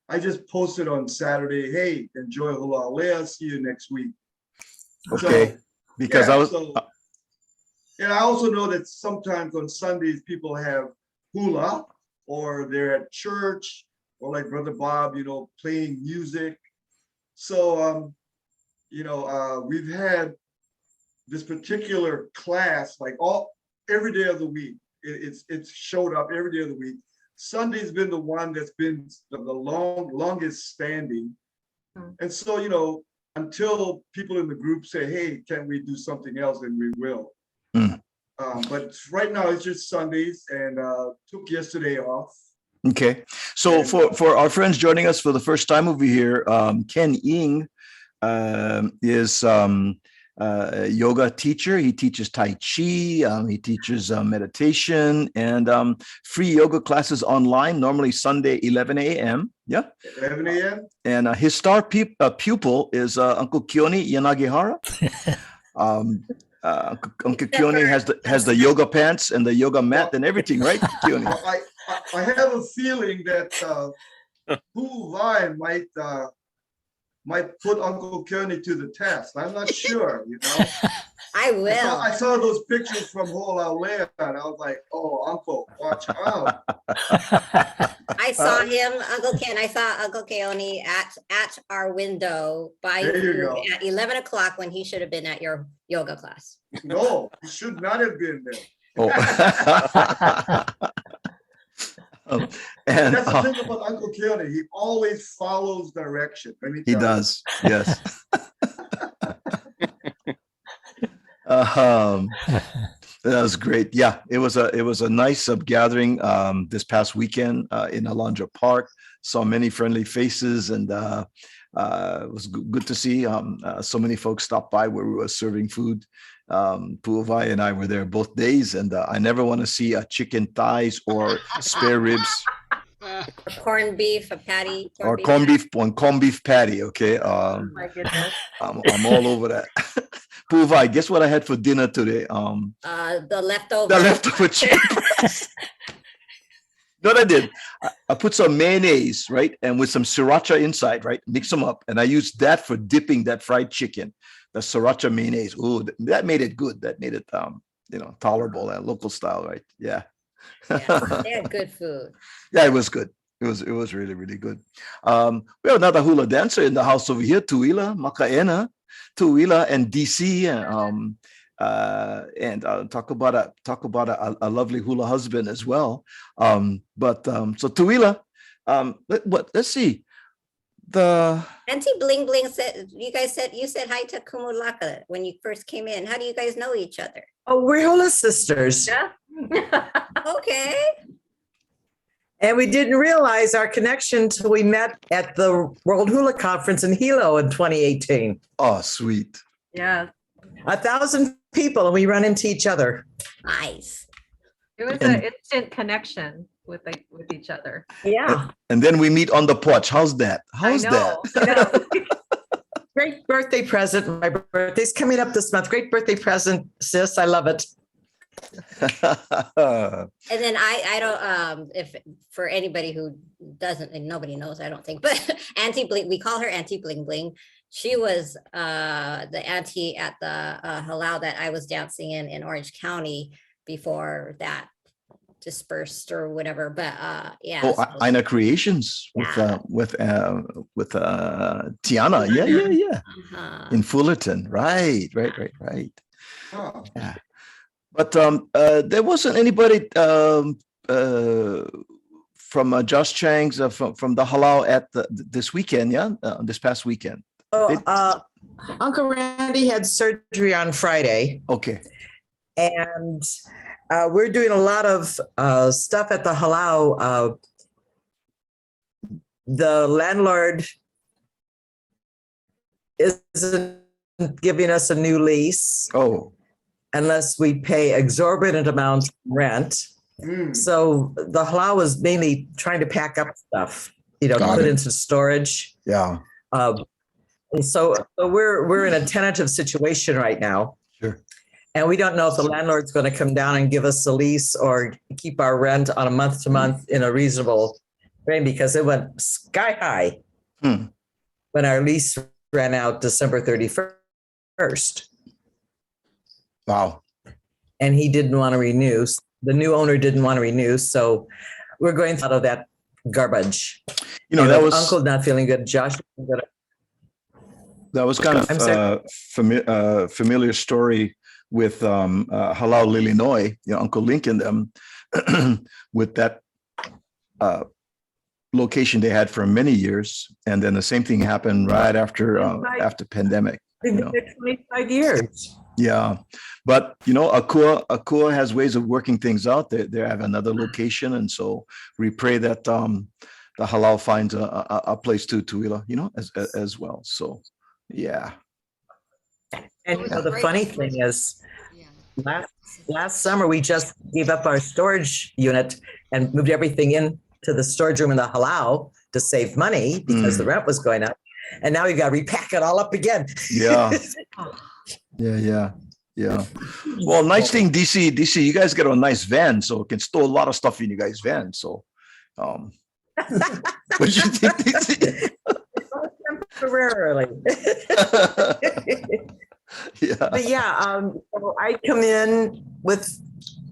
I just posted on Saturday, hey, enjoy hula alea. See you next week.
Okay. Because I was.
And I also know that sometimes on Sundays people have hula, or they're at church, or like Brother Bob, playing music. So, we've had this particular class like every day of the week. It's showed up every day of the week. Sunday's been the one that's been the longest standing. And so, until people in the group say, hey, can we do something else, then we will. But right now it's just Sundays, and took yesterday off.
Okay. So for our friends joining us for the first time over here, Ken Ing is a yoga teacher. He teaches Tai Chi, he teaches meditation, and free yoga classes online, normally Sunday, 11 a.m. Yeah.
11 a.m.
And his star pupil is Uncle Kioni Yanagihara. Uncle Kioni has the yoga pants and the yoga mat and everything, right, Kioni?
I have a feeling that Hawaiian might put Uncle Kearney to the test. I'm not sure,
I will.
I saw those pictures from Ho'olauea, and I was like, oh, Uncle, watch out.
I saw him, Uncle Ken. I saw Uncle Keone at our window by at 11 o'clock when he should have been at your yoga class.
No, he should not have been there.
And
that's the thing about Uncle Keone. He always follows direction.
He does, yes. That was great. Yeah, it was a nice gathering this past weekend in Alondra Park. Saw many friendly faces, and it was good to see so many folks stop by where we were serving food. Pu'uvai and I were there both days, and I never want to see chicken thighs or spare ribs.
Or corned beef, a patty.
Or corned beef patty. Okay.
Oh my goodness.
I'm all over that. Pu'uvai, guess what I had for dinner today?
The leftover.
The leftover chicken breast. No, I did. I put some mayonnaise, right, and with some sriracha inside, right. Mix them up, and I used that for dipping that fried chicken. The sriracha mayonnaise. Ooh, that made it good. That made it, tolerable. That local style, right? Yeah.
Yeah, they had good food.
Yeah, it was good. It was really, really good. We have another hula dancer in the house over here, Tuila Makaena. Tuila and DC, and talk about a lovely hula husband as well. So Tuila, let's see.
Auntie Bling Bling said, you said hi to Kumulaka when you first came in. How do you guys know each other?
Oh, we're hula sisters.
Yeah. Okay.
And we didn't realize our connection until we met at the World Hula Conference in Hilo in 2018.
Oh, sweet.
Yeah.
1,000 people and we run into each other.
Nice.
It was an instant connection with each other.
Yeah.
And then we meet on the porch. How's that? How's that?
Great birthday present. My birthday's coming up this month. Great birthday present, sis. I love it.
And then I don't if for anybody who doesn't, and nobody knows, I don't think, but Auntie Bling, we call her Auntie Bling Bling. She was the auntie at the halau that I was dancing in Orange County before that dispersed or whatever. But yeah.
Oh, Ina Creations with Tiana. Yeah. In Fullerton. Right. Yeah. But there wasn't anybody from Josh Chang's from the halau at this weekend, this past weekend.
Oh, Uncle Randy had surgery on Friday.
Okay.
And we're doing a lot of stuff at the halau. The landlord isn't giving us a new lease.
Oh.
Unless we pay exorbitant amounts of rent. So the halau was mainly trying to pack up stuff, put into storage.
Yeah.
So we're in a tentative situation right now.
Sure.
And we don't know if the landlord's going to come down and give us a lease or keep our rent on a month to month in a reasonable rate, because it went sky high when our lease ran out December 31st.
Wow.
And he didn't want to renew. The new owner didn't want to renew. So we're going out of that garbage.
That was
Uncle not feeling good. Josh.
That was kind of familiar story with Halau Illinois, Uncle Lincoln, them with that location they had for many years. And then the same thing happened right after pandemic.
They've been there 25 years.
Yeah, but Akua has ways of working things out. They have another location, and so we pray that the halau finds a place to Tuila, as well. So, yeah.
And the funny thing is, last summer we just gave up our storage unit and moved everything into the storage room in the halau to save money because the rent was going up, and now we got to repack it all up again.
Yeah. Yeah. Well, nice thing, DC, you guys got a nice van, so it can store a lot of stuff in you guys' van. So, what do you think, DC?
Temporarily.
Yeah.
But yeah, so I come in with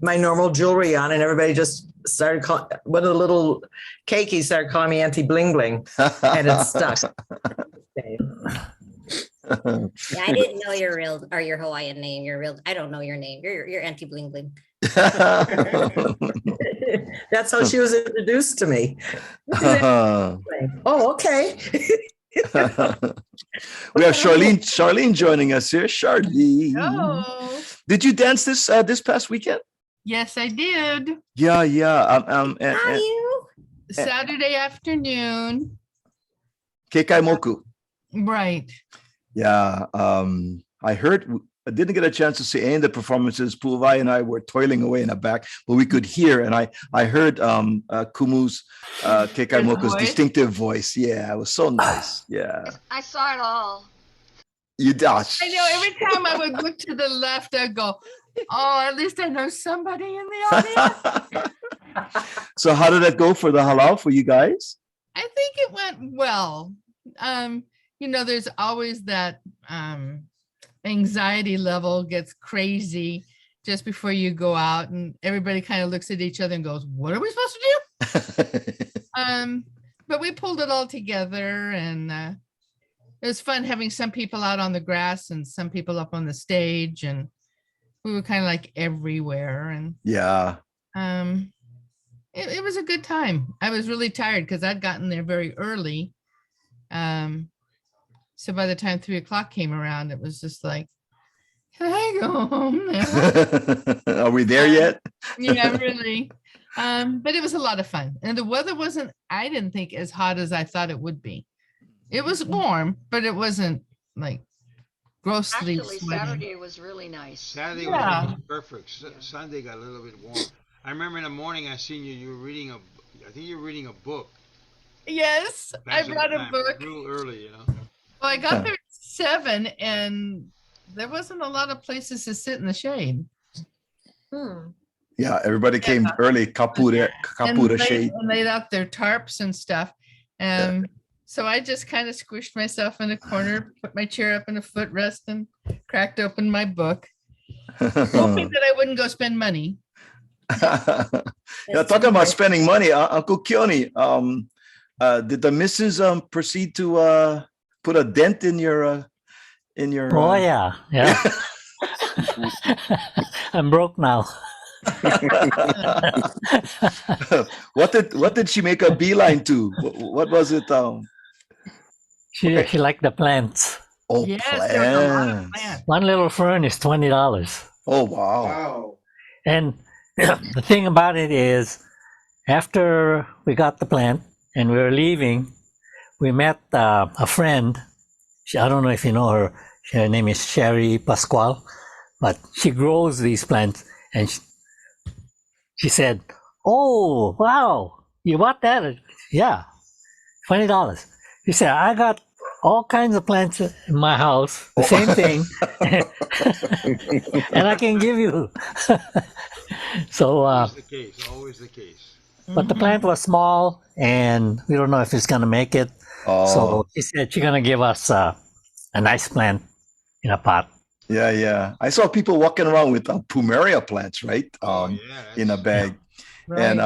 my normal jewelry on, and everybody just started calling, one of the little cakeys started calling me Auntie Bling Bling, and it's stuck.
Yeah, I didn't know your Hawaiian name. I don't know your name. You're Auntie Bling Bling.
That's how she was introduced to me. Oh, okay.
We have Charlene joining us here. Charlene.
Hello.
Did you dance this past weekend?
Yes, I did.
Yeah.
Saturday afternoon.
Kekai Moku.
Right.
Yeah. I didn't get a chance to see any of the performances. Pu'uvai and I were toiling away in the back, but we could hear, and I heard Kumu's Kekai Moku's distinctive voice. Yeah, it was so nice. Yeah.
I saw it all.
You dash.
I know, every time I would look to the left, I'd go, oh, at least I know somebody in the audience.
So how did that go for the halau for you guys?
I think it went well. There's always that anxiety level gets crazy just before you go out, and everybody kind of looks at each other and goes, what are we supposed to do? But we pulled it all together, and it was fun having some people out on the grass and some people up on the stage, and we were kind of like everywhere. And
Yeah.
It was a good time. I was really tired because I'd gotten there very early. So by the time 3 o'clock came around, it was just like, can I go home now?
Are we there yet?
Yeah, really. But it was a lot of fun. And the weather wasn't, I didn't think, as hot as I thought it would be. It was warm, but it wasn't like grossly
Actually,
sweating.
Saturday was really nice.
Saturday
Yeah.
was perfect. Sunday got a little bit warm. I remember in the morning I seen you were reading I think you were reading a book.
Yes, I
Passing
brought
the
a
time
book.
real early, you know.
Well, I got there at 7 and there wasn't a lot of places to sit in the shade.
Yeah, everybody came early, kapura shade.
And laid out their tarps and stuff. So I just kind of squished myself in a corner, put my chair up in a footrest, and cracked open my book, hoping that I wouldn't go spend money.
Yeah, talking about spending money, Uncle Keone, did the missus proceed to put a dent in your
Oh yeah. I'm broke now.
What did she make a beeline to? What was it?
She liked the plants.
Oh,
Yes, there was a lot of
plants.
One little fern is $20.
Oh wow.
Wow.
And the thing about it is, after we got the plant and we were leaving, we met a friend. I don't know if you know her. Her name is Sherry Pascual, but she grows these plants. And she said, "Oh, wow, you bought that? Yeah, $20." She said, "I got all kinds of plants in my house, the same thing, and I can give you." So,
Always the case, always the case.
but the plant was small, and we don't know if it's gonna make it. So she said she's gonna give us a nice plant in a pot.
Yeah. I saw people walking around with plumeria plants, right? In a bag.
Right.
And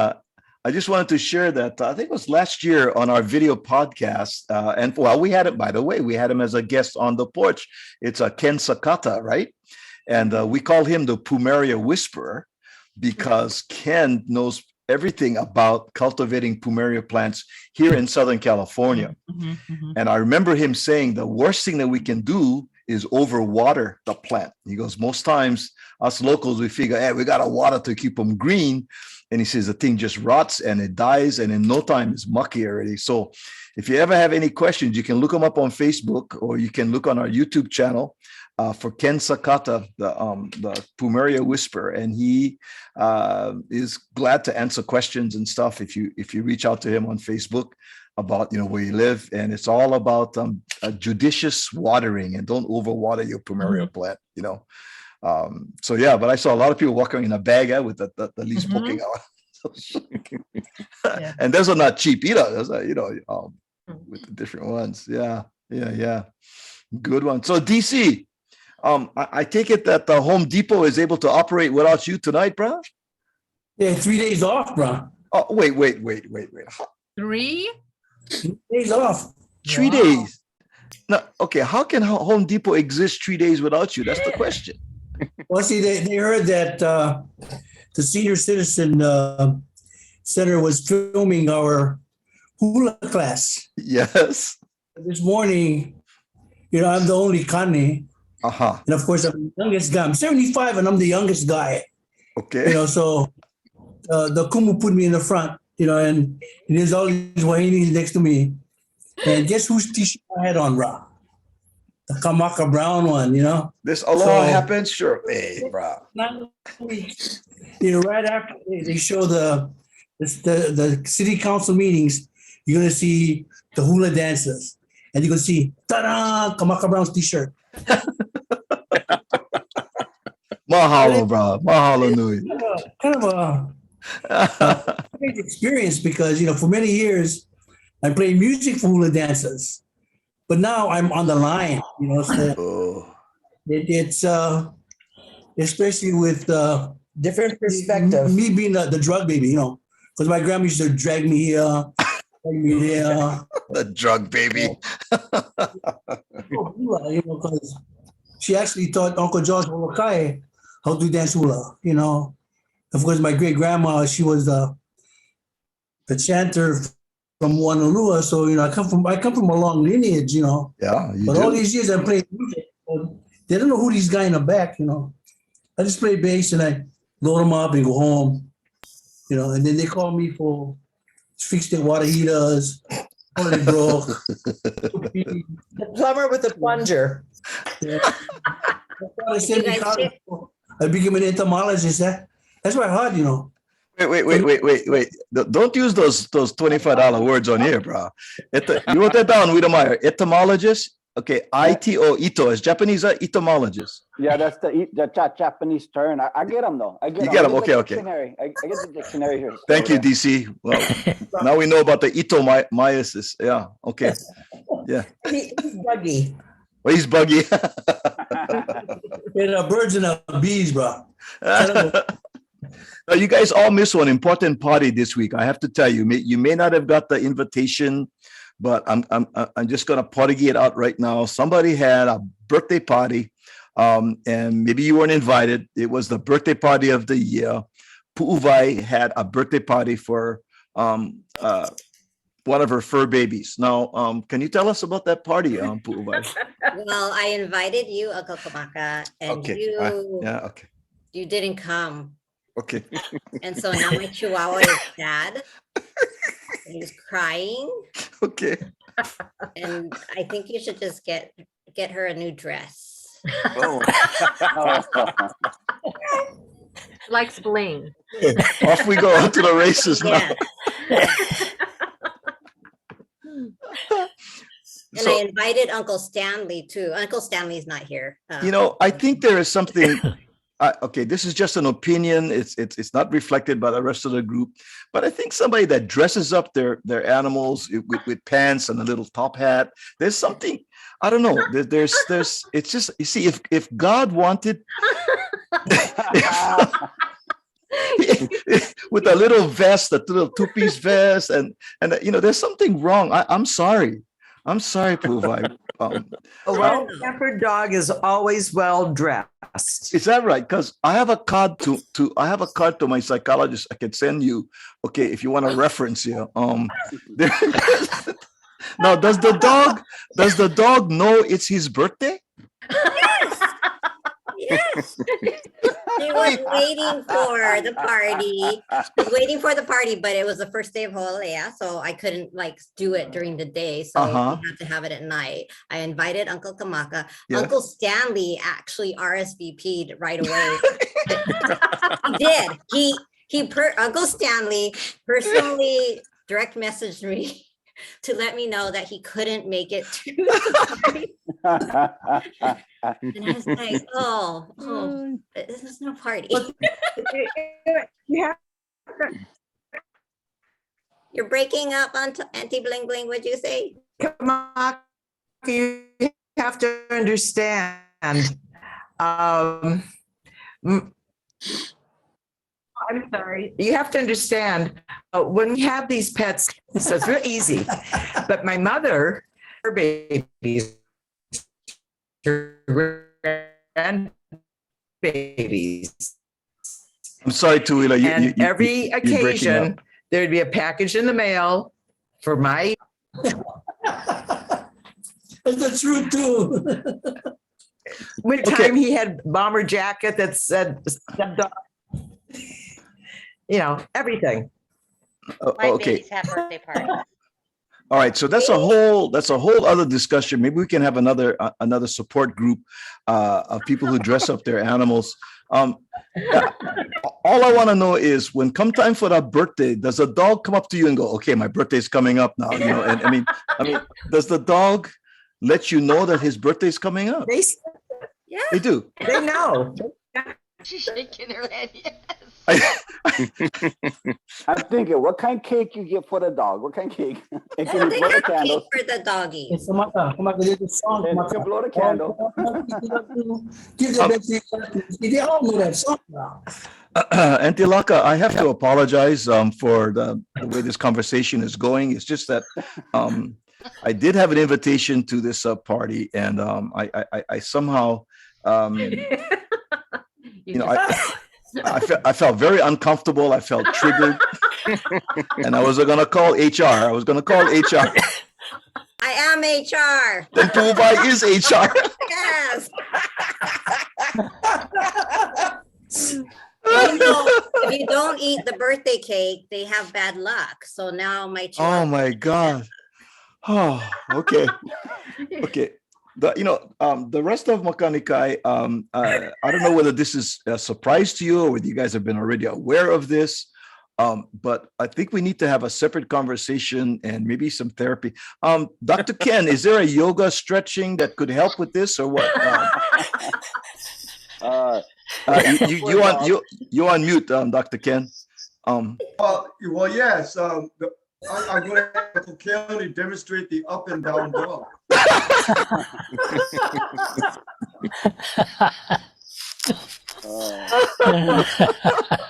I just wanted to share that I think it was last year on our video podcast. And well, we had it, by the way, we had him as a guest on the porch. It's a Ken Sakata, right? And we call him the plumeria whisperer because Ken knows everything about cultivating plumeria plants here in Southern California. And I remember him saying the worst thing that we can do is overwater the plant. He goes, most times us locals, we figure, hey, we got to water to keep them green. And he says the thing just rots and it dies. And in no time it's mucky already. So if you ever have any questions, you can look him up on Facebook or you can look on our YouTube channel for Ken Sakata, the plumeria whisperer. And he is glad to answer questions and stuff if you reach out to him on Facebook about where you live. And it's all about a judicious watering and don't overwater your plumeria plant. So yeah, but I saw a lot of people walking in a bag with the leaves poking out. And those are not cheap either. Those are, with the different ones. Yeah. Good one. So DC, I take it that the Home Depot is able to operate without you tonight, bro?
Yeah, 3 days off, bro.
Oh, wait.
3
days off.
3 days. No, okay. How can Home Depot exist 3 days without you? That's the question.
Well, see, they heard that the senior citizen center was filming our hula class.
Yes.
This morning, I'm the only kane. And of course, I'm the youngest guy. I'm 75 and I'm the youngest guy.
Okay.
So the kumu put me in the front, and there's all these Hawaiians next to me. And guess whose t-shirt I had on, Ra? The Kamaka Brown one,
This aloha happens? Sure. Hey, bro.
Right after they show the city council meetings, you're going to see the hula dancers. And you're going to see, ta-da, Kamaka Brown's t-shirt.
Mahalo, bro. Mahalo nui.
Kind of a great experience because, for many years, I played music for hula dancers. But now I'm on the line, so it's especially with
different perspective.
Me being the drug baby, because my grandma used to drag me Yeah.
The drug baby.
You know, because she actually taught Uncle George Molokai how to dance hula, you know. Of course, my great grandma, she was the chanter from Honolulu. So, you know, I come from a long lineage, you know.
Yeah, you
But
do.
all these years I played music. They don't know who these guys in the back, you know. I just play bass and I load them up and go home, you know. And then they call me for fix their water heaters. Oh, they broke.
The plumber with the plunger.
Yeah. I became an entomologist. That's what I heard, you know.
Wait. Don't use those $25 words on here, bro. You wrote that down, Wiedemeyer. Etymologist. Okay, Ito is Japanese entomologist.
Yeah, that's the Japanese term. I get them though.
You get them. Okay.
Dictionary. I get the dictionary here.
Thank you, DC. Well, now we know about the Ito-myosis. Yeah. Okay. Yeah.
He's buggy.
Well, he's buggy.
Birds and bees, bro.
Now, you guys all missed one important party this week. I have to tell you, you may not have got the invitation, but I'm just gonna party it out right now. Somebody had a birthday party, and maybe you weren't invited. It was the birthday party of the year. Pu'uvai had a birthday party for one of her fur babies. Now, can you tell us about that party, Pu'uvai?
Well, I invited you, Uncle Kamaka, and
Okay. Okay.
you didn't come.
Okay.
And so now my chihuahua is sad. He's crying.
Okay.
And I think you should just get her a new dress.
Oh.
Likes bling.
Off we go to the races now.
And I invited Uncle Stanley too. Uncle Stanley's not here.
You know, I think there is something. Okay, this is just an opinion. It's not reflected by the rest of the group, but I think somebody that dresses up their animals with pants and a little top hat. There's something, I don't know. There's it's just, you see, if God wanted with a little vest, a little two-piece vest, and you know, there's something wrong. I'm sorry, Pu'uvai.
A well-tempered dog is always well dressed.
Is that right? Because I have a card to my psychologist I can send you. Okay, if you want a reference here. Now, does the dog know it's his birthday?
Yes. He was waiting for the party. But it was the first day of Hololea, so I couldn't do it during the day. So we had to have it at night. I invited Uncle Kamaka.
Yeah.
Uncle Stanley actually RSVP'd right away. He did. Uncle Stanley personally direct messaged me to let me know that he couldn't make it to the party. And I was like, oh, this is no party. You're breaking up on Auntie Bling Bling, what'd you say?
Come on, you have to understand. I'm sorry. You have to understand when we have these pets, so it's real easy. But my mother, her babies, her grandbabies.
I'm sorry, Tuila.
Every occasion, there'd be a package in the mail for my.
That's the truth too.
One time he had bomber jacket that said, you know, everything.
My
Okay.
babies have birthday parties.
All right, so that's a whole other discussion. Maybe we can have another support group of people who dress up their animals. All I want to know is, when come time for that birthday, does a dog come up to you and go, "Okay, my birthday's coming up now"? You know, and I mean, does the dog let you know that his birthday's coming up?
They
do.
They know.
She's shaking her head. Yes.
I'm thinking, what kind of cake you get for the dog? What kind of cake? And can you
They
blow the
have
candles?
cake for the doggies.
It's a matter. Come on, there's a song.
And you can blow the candle.
They all know that song now.
Auntie Laka, I have to apologize for the way this conversation is going. It's just that I did have an invitation to this party, and I somehow, I felt very uncomfortable. I felt triggered, and I was going to call HR. I was going to call HR.
I am HR.
Then Pubai is HR.
Yes. You know, if you don't eat the birthday cake, they have bad luck. So now my
Oh
child.
my God. Oh, okay. Okay. The rest of Makanikai, I don't know whether this is a surprise to you or whether you guys have been already aware of this, but I think we need to have a separate conversation and maybe some therapy. Dr. Ken, is there a yoga stretching that could help with this or what? You on mute, Dr. Ken.
Well, yes. I'm going to have Uncle Kelly demonstrate the up and down dog.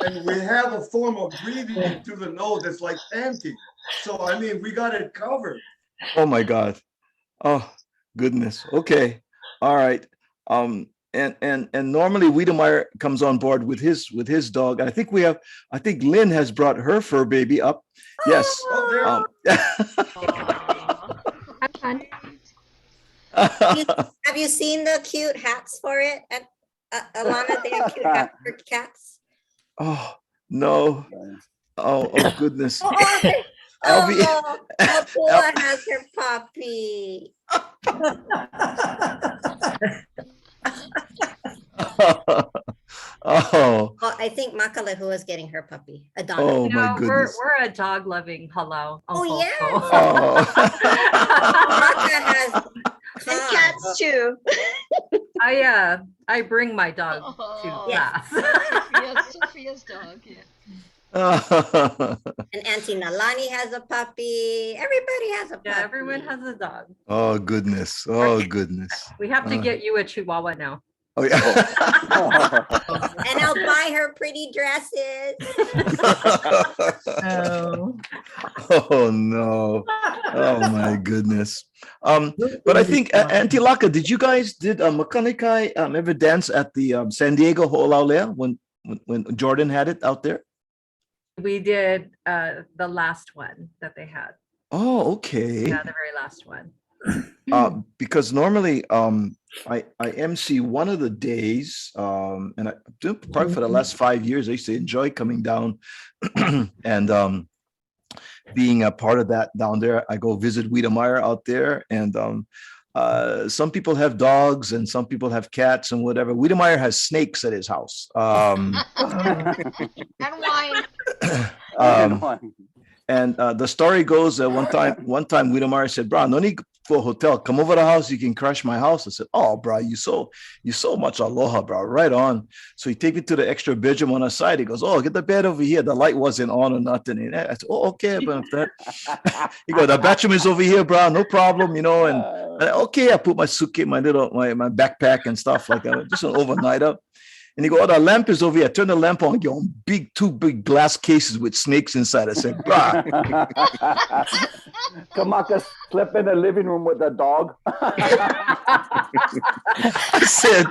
And we have a form of breathing through the nose that's like Auntie. So, I mean, we got it covered.
Oh my God. Oh, goodness. Okay. All right. And normally Wiedemeyer comes on board with his dog. I think Lynn has brought her fur baby up. Yes.
Have you seen the cute hats for it at Alana? They have cute hats for cats.
Oh no. Oh goodness.
Apua has her puppy.
Oh.
Well, I think Makalehu is getting her puppy. Adana.
Oh my goodness.
We're a dog loving hello.
Oh yeah.
Oh.
Maka has
and cats too.
I bring my dog to class.
Sophia's dog, yeah.
And Auntie Nalani has a puppy. Everybody has a puppy.
Yeah, everyone has a dog.
Oh goodness. Oh goodness.
We have to get you a Chihuahua now.
Oh yeah.
And I'll buy her pretty dresses.
Oh no. Oh my goodness. But I think Auntie Laka, did Makanikai ever dance at the San Diego Ho'olaulea when Jordan had it out there?
We did the last one that they had.
Oh, okay.
Yeah, the very last one.
Because normally I MC one of the days, and I do probably for the last 5 years. I used to enjoy coming down and being a part of that down there. I go visit Wiedemeyer out there, and some people have dogs and some people have cats and whatever. Wiedemeyer has snakes at his house.
And wine.
And the story goes that one time Wiedemeyer said, "Bro, no need for a hotel. Come over the house. You can crash my house." I said, "Oh, bro, you so much aloha, bro. Right on." So he take me to the extra bedroom on the side. He goes, "Oh, get the bed over here. The light wasn't on or nothing." And I said, "Oh, okay." But that, he goes, "The bathroom is over here, bro. No problem, you know." And okay, I put my suitcase, my backpack and stuff like that. Just an overnighter. And he go, "Oh, the lamp is over here." I turn the lamp on, you know, two big glass cases with snakes inside. I said, "Bruh."
Kamaka slept in the living room with the dog.
I said,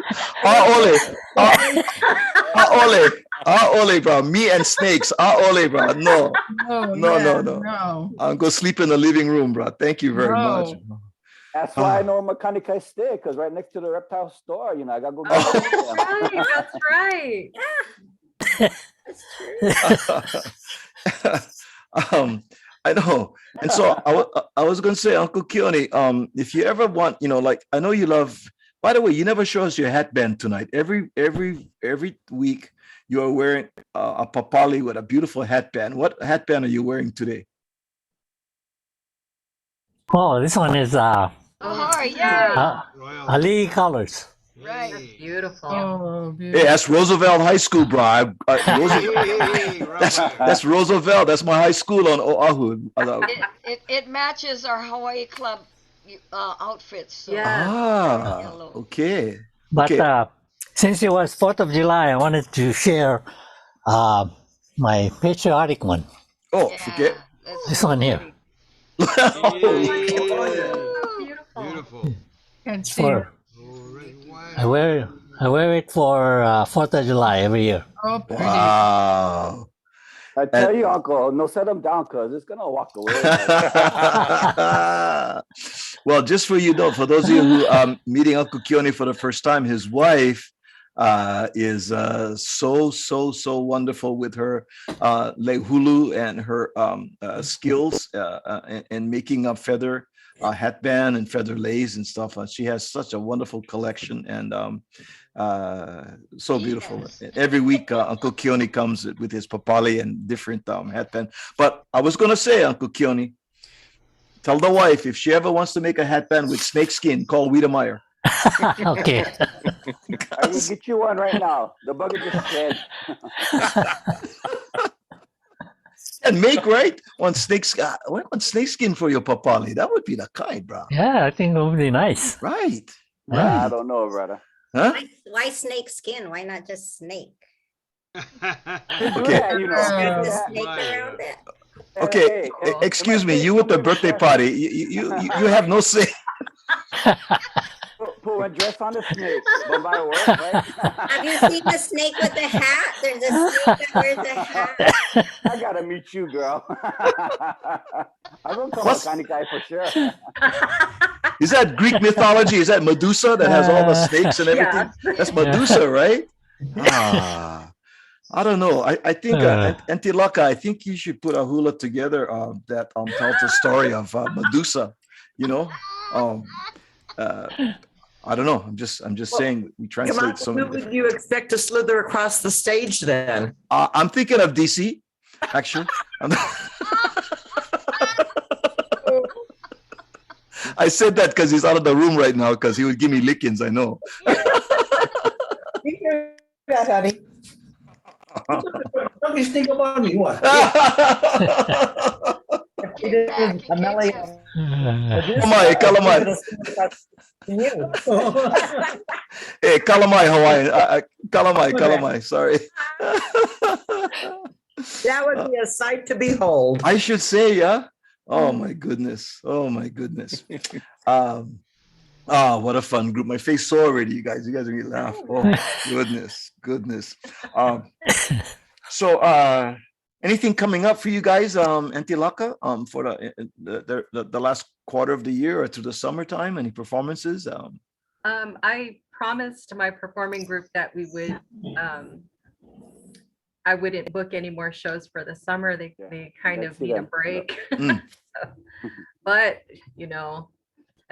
ole, bro. Me and snakes, ole, bro. No. I'm going to sleep in the living room, bro. Thank you very much.
That's why I know Makanikai stay, because right next to the reptile store, you know, I gotta go.
That's right.
I know. And so I was going to say, Uncle Keone, if you ever want, you know, like, I know you love, by the way, you never show us your hatband tonight. Every week you are wearing a papali with a beautiful hatband. What hatband are you wearing today?
Oh, this one is
yeah.
Ali colors.
Right. That's
beautiful.
Oh,
Hey, that's Roosevelt High School, bro. That's Roosevelt. That's my high school on Oahu.
It matches our Hawaii club outfits. So.
Okay.
But
Okay.
since it was 4th of July, I wanted to share my patriotic one.
Oh, forget.
This one here.
Beautiful.
Can't
It's
see.
for, I wear it for 4th of July every year.
Oh, pretty.
Wow.
I tell you, Uncle, no, set him down, cause it's gonna walk away.
Well, just for you know, for those of you who meeting Uncle Keone for the first time, his wife is so wonderful with her lehulu and her skills in making up feather hatband and feather lace and stuff. She has such a wonderful collection and so beautiful. Every week, Uncle Keone comes with his papali and different hatband. But I was going to say, Uncle Keone, tell the wife if she ever wants to make a hatband with snake skin, call Wiedemeyer.
Okay.
I will get you one right now. The bugger just said.
And make one snakeskin for your papali. That would be the kind, bro.
Yeah, I think it would be nice.
Right.
I don't know, brother.
Huh?
Why snake skin? Why not just snake?
Okay.
The snake around it.
Okay. Excuse me. You with the birthday party. You have no say.
Put a dress on the snake, but by work, right?
Have you seen the snake with the hat? There's a snake that wears a hat.
I gotta meet you, girl. I'm gonna come with kind of guy for sure.
Is that Greek mythology? Is that Medusa that has all the snakes and everything?
Yeah.
That's Medusa, right? I don't know. I think Auntie Laka, I think you should put a hula together that tells the story of Medusa. You know, I don't know. I'm just saying we translate so many
Who
different.
would you expect to slither across the stage then?
I'm thinking of DC, actually. I said that because he's out of the room right now because he would give me lickings. I know.
You hear that, honey? Don't you sneak up on me, what?
Kalamai. Hey, Kalamai Hawaiian. Kalamai. Sorry.
That would be a sight to behold.
I should say, yeah. Oh my goodness. Oh, what a fun group. My face sore already, you guys. You guys are gonna laugh. Oh goodness. So anything coming up for you guys, Auntie Laka, for the last quarter of the year or to the summertime? Any performances?
I promised my performing group that we would I wouldn't book any more shows for the summer. They kind of need a break. But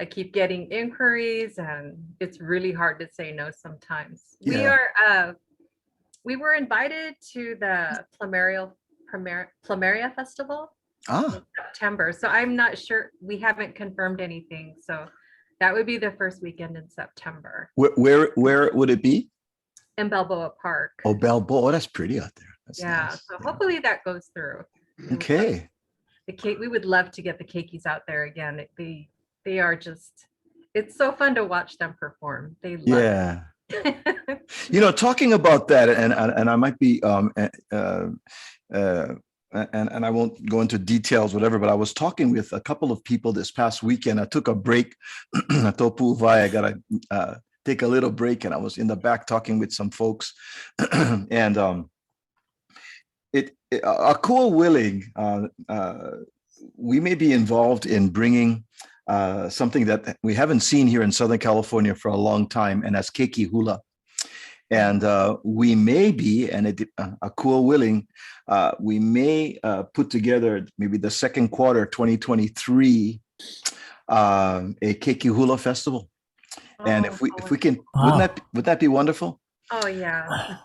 I keep getting inquiries and it's really hard to say no sometimes.
Yeah.
We were invited to the Plumeria Festival in September. So I'm not sure, we haven't confirmed anything. So that would be the first weekend in September.
Where would it be?
In Balboa Park.
Oh, Balboa, that's pretty out there. That's nice.
So hopefully that goes through.
Okay.
We would love to get the keikis out there again. They are just, it's so fun to watch them perform. They love it.
Talking about that, and I might be and I won't go into details, whatever, but I was talking with a couple of people this past weekend. I took a break. I told Pu'uvai I gotta take a little break, and I was in the back talking with some folks, and Akua willing, we may be involved in bringing something that we haven't seen here in Southern California for a long time, and that's keiki hula. And we may be, and Akua willing, we may put together maybe the second quarter 2023 a keiki hula festival. And if we can, would that be wonderful?
Oh yeah.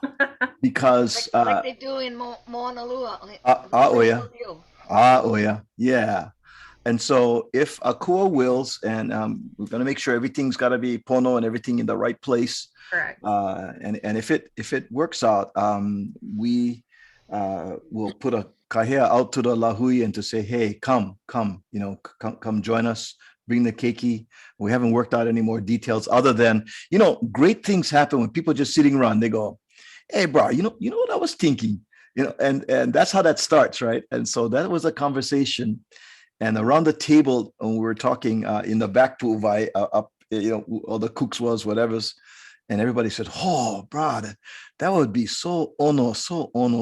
Because
like they do in Moanalua.
yeah. And so if Akua wills, and we're going to make sure everything's got to be pono and everything in the right place.
Correct.
And if it works out, we will put a kahea out to the lahui and to say, hey, come, come join us. Bring the keiki. We haven't worked out any more details other than, great things happen when people just sitting around. They go, hey, bro, you know what I was thinking, and that's how that starts, right? And so that was a conversation. And around the table, when we were talking in the back pool, up, all the cooks was whatever's, and everybody said, oh, bro, that would be so ono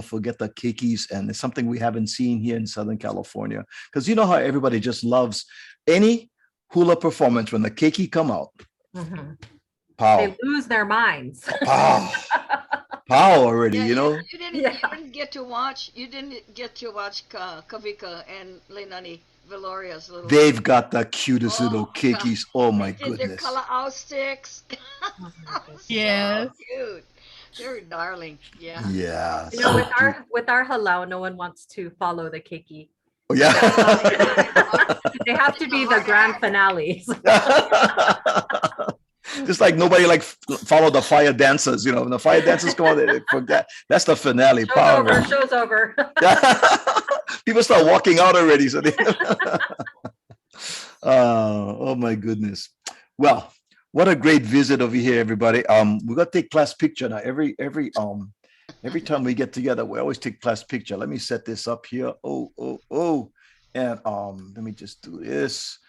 forget the keikis. And it's something we haven't seen here in Southern California. Because you know how everybody just loves any hula performance when the keiki come out.
Mhm.
Pow.
They lose their minds.
Pow. Pow already,
Yeah,
you know?
You didn't get to watch Kavika and Lenani Valoria's little.
They've got the cutest little keikis. Oh my
They did their
goodness.
kala'au sticks.
Yeah.
So cute. They're darling. Yeah.
Yeah.
With our halau, no one wants to follow the keiki.
Oh, yeah.
They have to be the grand finales.
Just like nobody follow the fire dancers, when the fire dancers come on, they forget. That's the finale.
Show's over.
People start walking out already. So they oh my goodness. Well, what a great visit over here, everybody. We're gonna take class picture now. Every time we get together, we always take class picture. Let me set this up here. And let me just do this.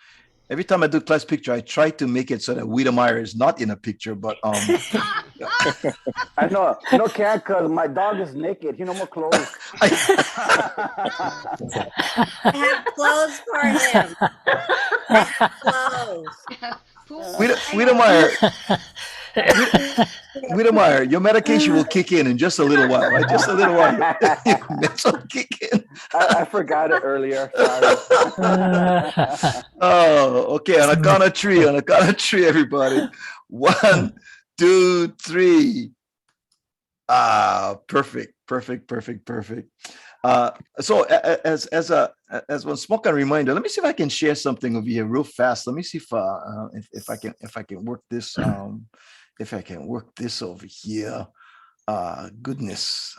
Every time I do class picture, I try to make it so that Wiedemeyer is not in a picture, but
I know, Karen, because my dog is naked. He no more clothes.
I have clothes for him. I have clothes.
Wiedemeyer, your medication will kick in just a little while, right? Just a little while. Meds will kick in.
I forgot it earlier. Sorry.
Oh, okay. On a count of three, everybody. 1, 2, 3. Perfect. So as one smoke and reminder, let me see if I can share something over here real fast. Let me see if I can work this. If I can work this over here. Goodness.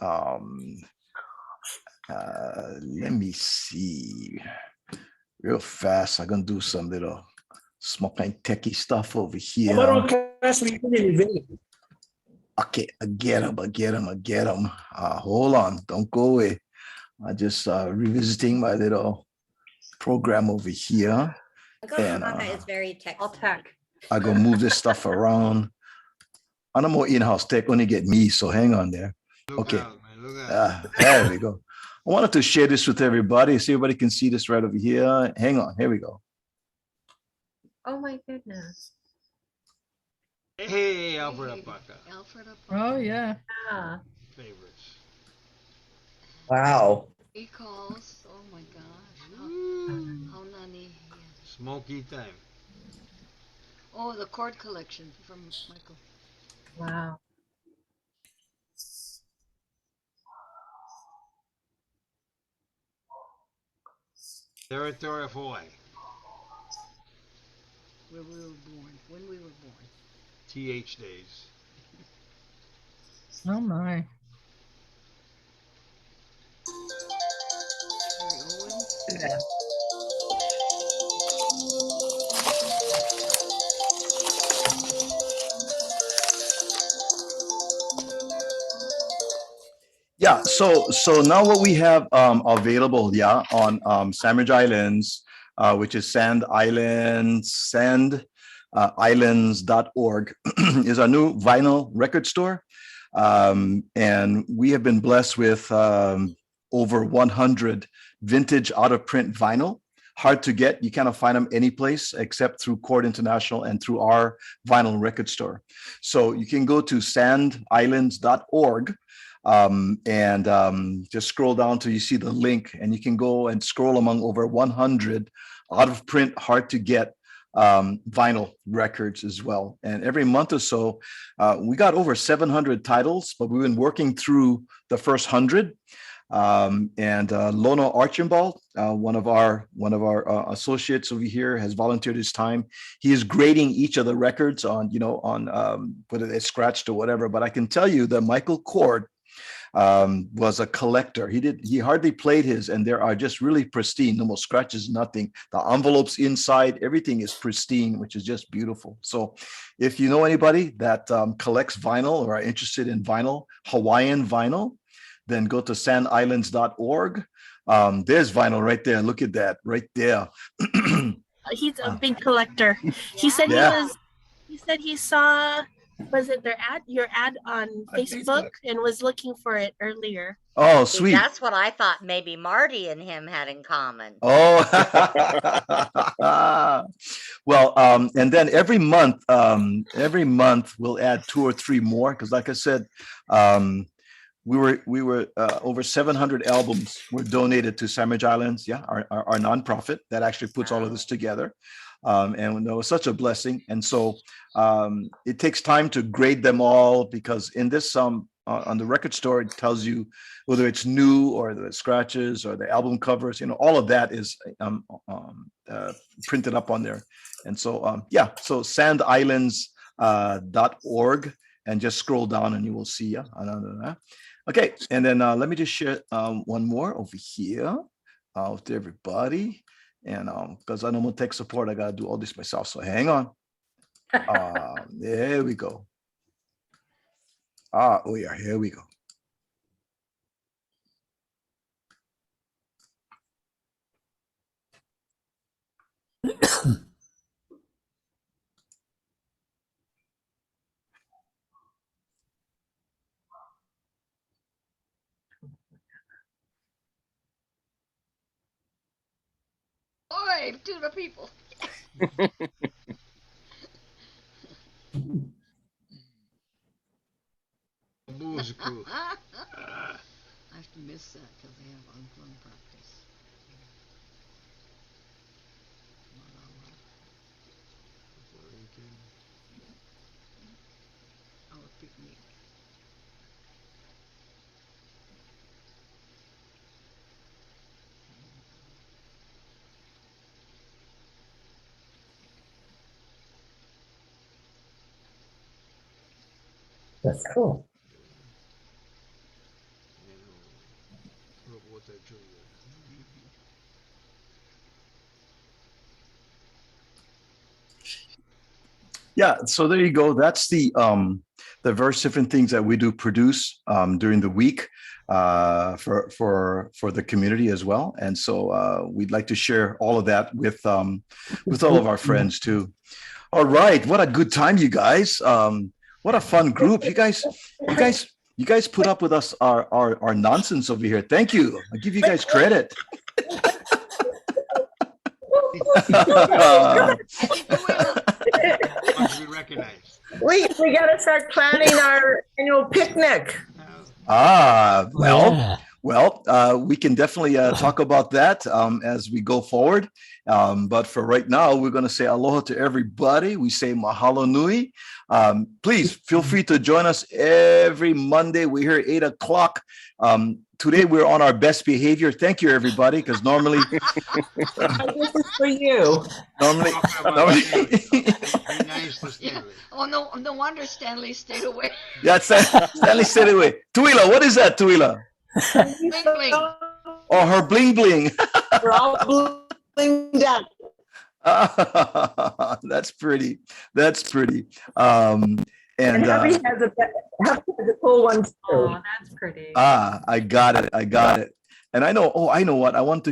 Let me see real fast. I'm gonna do some little smoking techie stuff over here. Okay, I get him. Hold on, don't go away. I just revisiting my little program over here. And
It's very tech.
I go move this stuff around. I'm no more in-house tech, only get me, so hang on there. Okay. There we go. I wanted to share this with everybody so everybody can see this right over here. Hang on, here we go.
Oh my goodness.
Hey, Alfred Apaka.
Oh yeah.
Favorites.
Wow.
Recalls. Oh my gosh. How nani.
Smoky time.
Oh, the chord collection from Michael.
Wow.
Territory of Hawaii.
Where we were born. When we were born.
TH days.
Oh my.
Yeah.
Yeah, so now what we have available, on Sandwich Islands, which is sandislands.org, is our new vinyl record store. And we have been blessed with over 100 vintage out-of-print vinyl. Hard to get. You cannot find them any place except through Chord International and through our vinyl record store. So you can go to sandislands.org. Just scroll down till you see the link, and you can go and scroll among over 100 out of print, hard to get vinyl records as well. And every month or so, we got over 700 titles, but we've been working through the first 100. And Lono Archibald, one of our associates over here, has volunteered his time. He is grading each of the records on whether they scratched or whatever. But I can tell you that Michael Cord was a collector. He hardly played his, and there are just really pristine, no more scratches, nothing. The envelopes inside, everything is pristine, which is just beautiful. So if you know anybody that collects vinyl or are interested in vinyl, Hawaiian vinyl, then go to sandislands.org. There's vinyl right there. Look at that right there.
He's a big collector. He said he saw, was it your ad on Facebook and was looking for it earlier.
Oh,
See,
sweet.
that's what I thought maybe Marty and him had in common.
Oh, well, and then every month we'll add 2 or 3 more, because like I said, we were over 700 albums were donated to Sandwich Islands, our nonprofit that actually puts all of this together. And it was such a blessing. And so it takes time to grade them all, because in this on the record store, it tells you whether it's new or the scratches or the album covers, all of that is printed up on there. And so, so sandislands.org, and just scroll down and you will see. Okay, and then let me just share one more over here with everybody. And because I know I'm tech support, I got to do all this myself. So hang on. There we go. Oh yeah, here we go.
Oi, to the people.
Musical.
I have to miss that because they have unplanned practice. Our picnic.
That's cool.
Yeah, so there you go. That's the various different things that we do produce during the week for the community as well. And so we'd like to share all of that with all of our friends too. All right, what a good time, you guys. What a fun group. You guys put up with us our nonsense over here. Thank you. I give you guys credit.
We recognize.
We got to start planning our annual picnic.
Well, we can definitely talk about that as we go forward. But for right now, we're going to say aloha to everybody. We say mahalo nui. Please feel free to join us every Monday. We're here at 8 o'clock. Today, we're on our best behavior. Thank you, everybody, because normally...
This is for you.
Normally...
Be nice to Stanley.
Oh, no wonder Stanley stayed away.
Yeah, Stanley stayed away. Tuila, what is that, Tuila?
Bling, bling.
Oh, her bling bling.
We're all blinged out.
That's pretty.
And Happy has a cool one too.
Oh, that's pretty.
I got it. And I know what I wanted to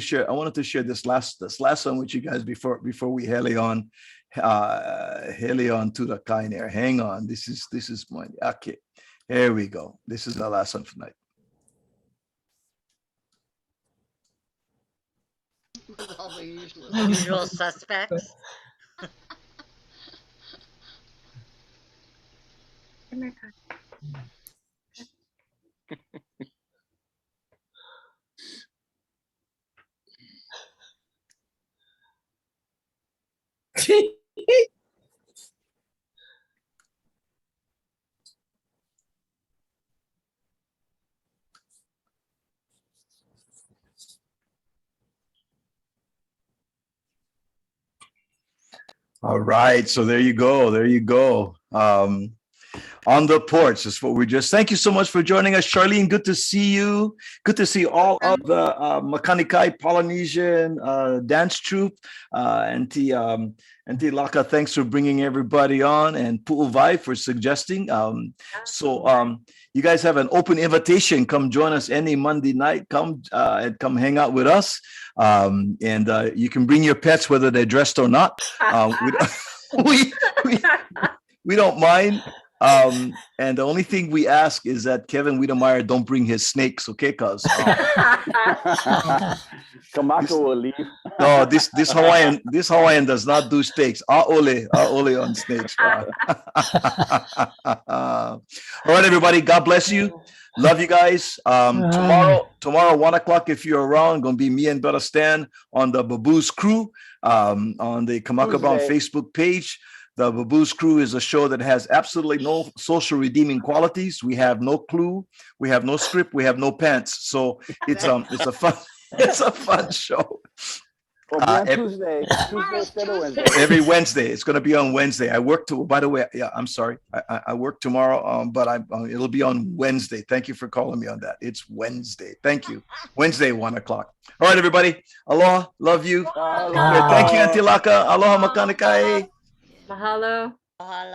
share this last one with you guys before we heli on to the kind air. Hang on. This is my okay. Here we go. This is the last one for tonight.
All the usual suspects.
All right. So there you go. There you go. On the porch is what we just. Thank you so much for joining us, Charlene. Good to see you. Good to see all of the Makanikai Polynesian dance troupe. Auntie Laka, thanks for bringing everybody on, and Pu'uvai for suggesting. You guys have an open invitation. Come join us any Monday night. Come and come hang out with us. You can bring your pets, whether they're dressed or not. We don't mind. And the only thing we ask is that Kevin Wiedemeyer don't bring his snakes, okay? Because
Kamaka will leave.
no, this Hawaiian does not do snakes. Aole on snakes. All right, everybody. God bless you. Love you guys. Tomorrow 1:00, if you're around, gonna be me and Brother Stan on the Babu's Crew on the Kamaka Brown Facebook page. The Babu's Crew is a show that has absolutely no social redeeming qualities. We have no clue, we have no script, we have no pants. So it's a fun show.
Tuesday instead of Wednesday.
Every Wednesday. It's going to be on Wednesday. I work by the way, yeah, I'm sorry. I work tomorrow, but it'll be on Wednesday. Thank you for calling me on that. It's Wednesday. Thank you. Wednesday, 1:00. All right, everybody. Aloha. Love you. Thank you, Auntie Laka. Aloha makanikai.
Mahalo.
Mahalo.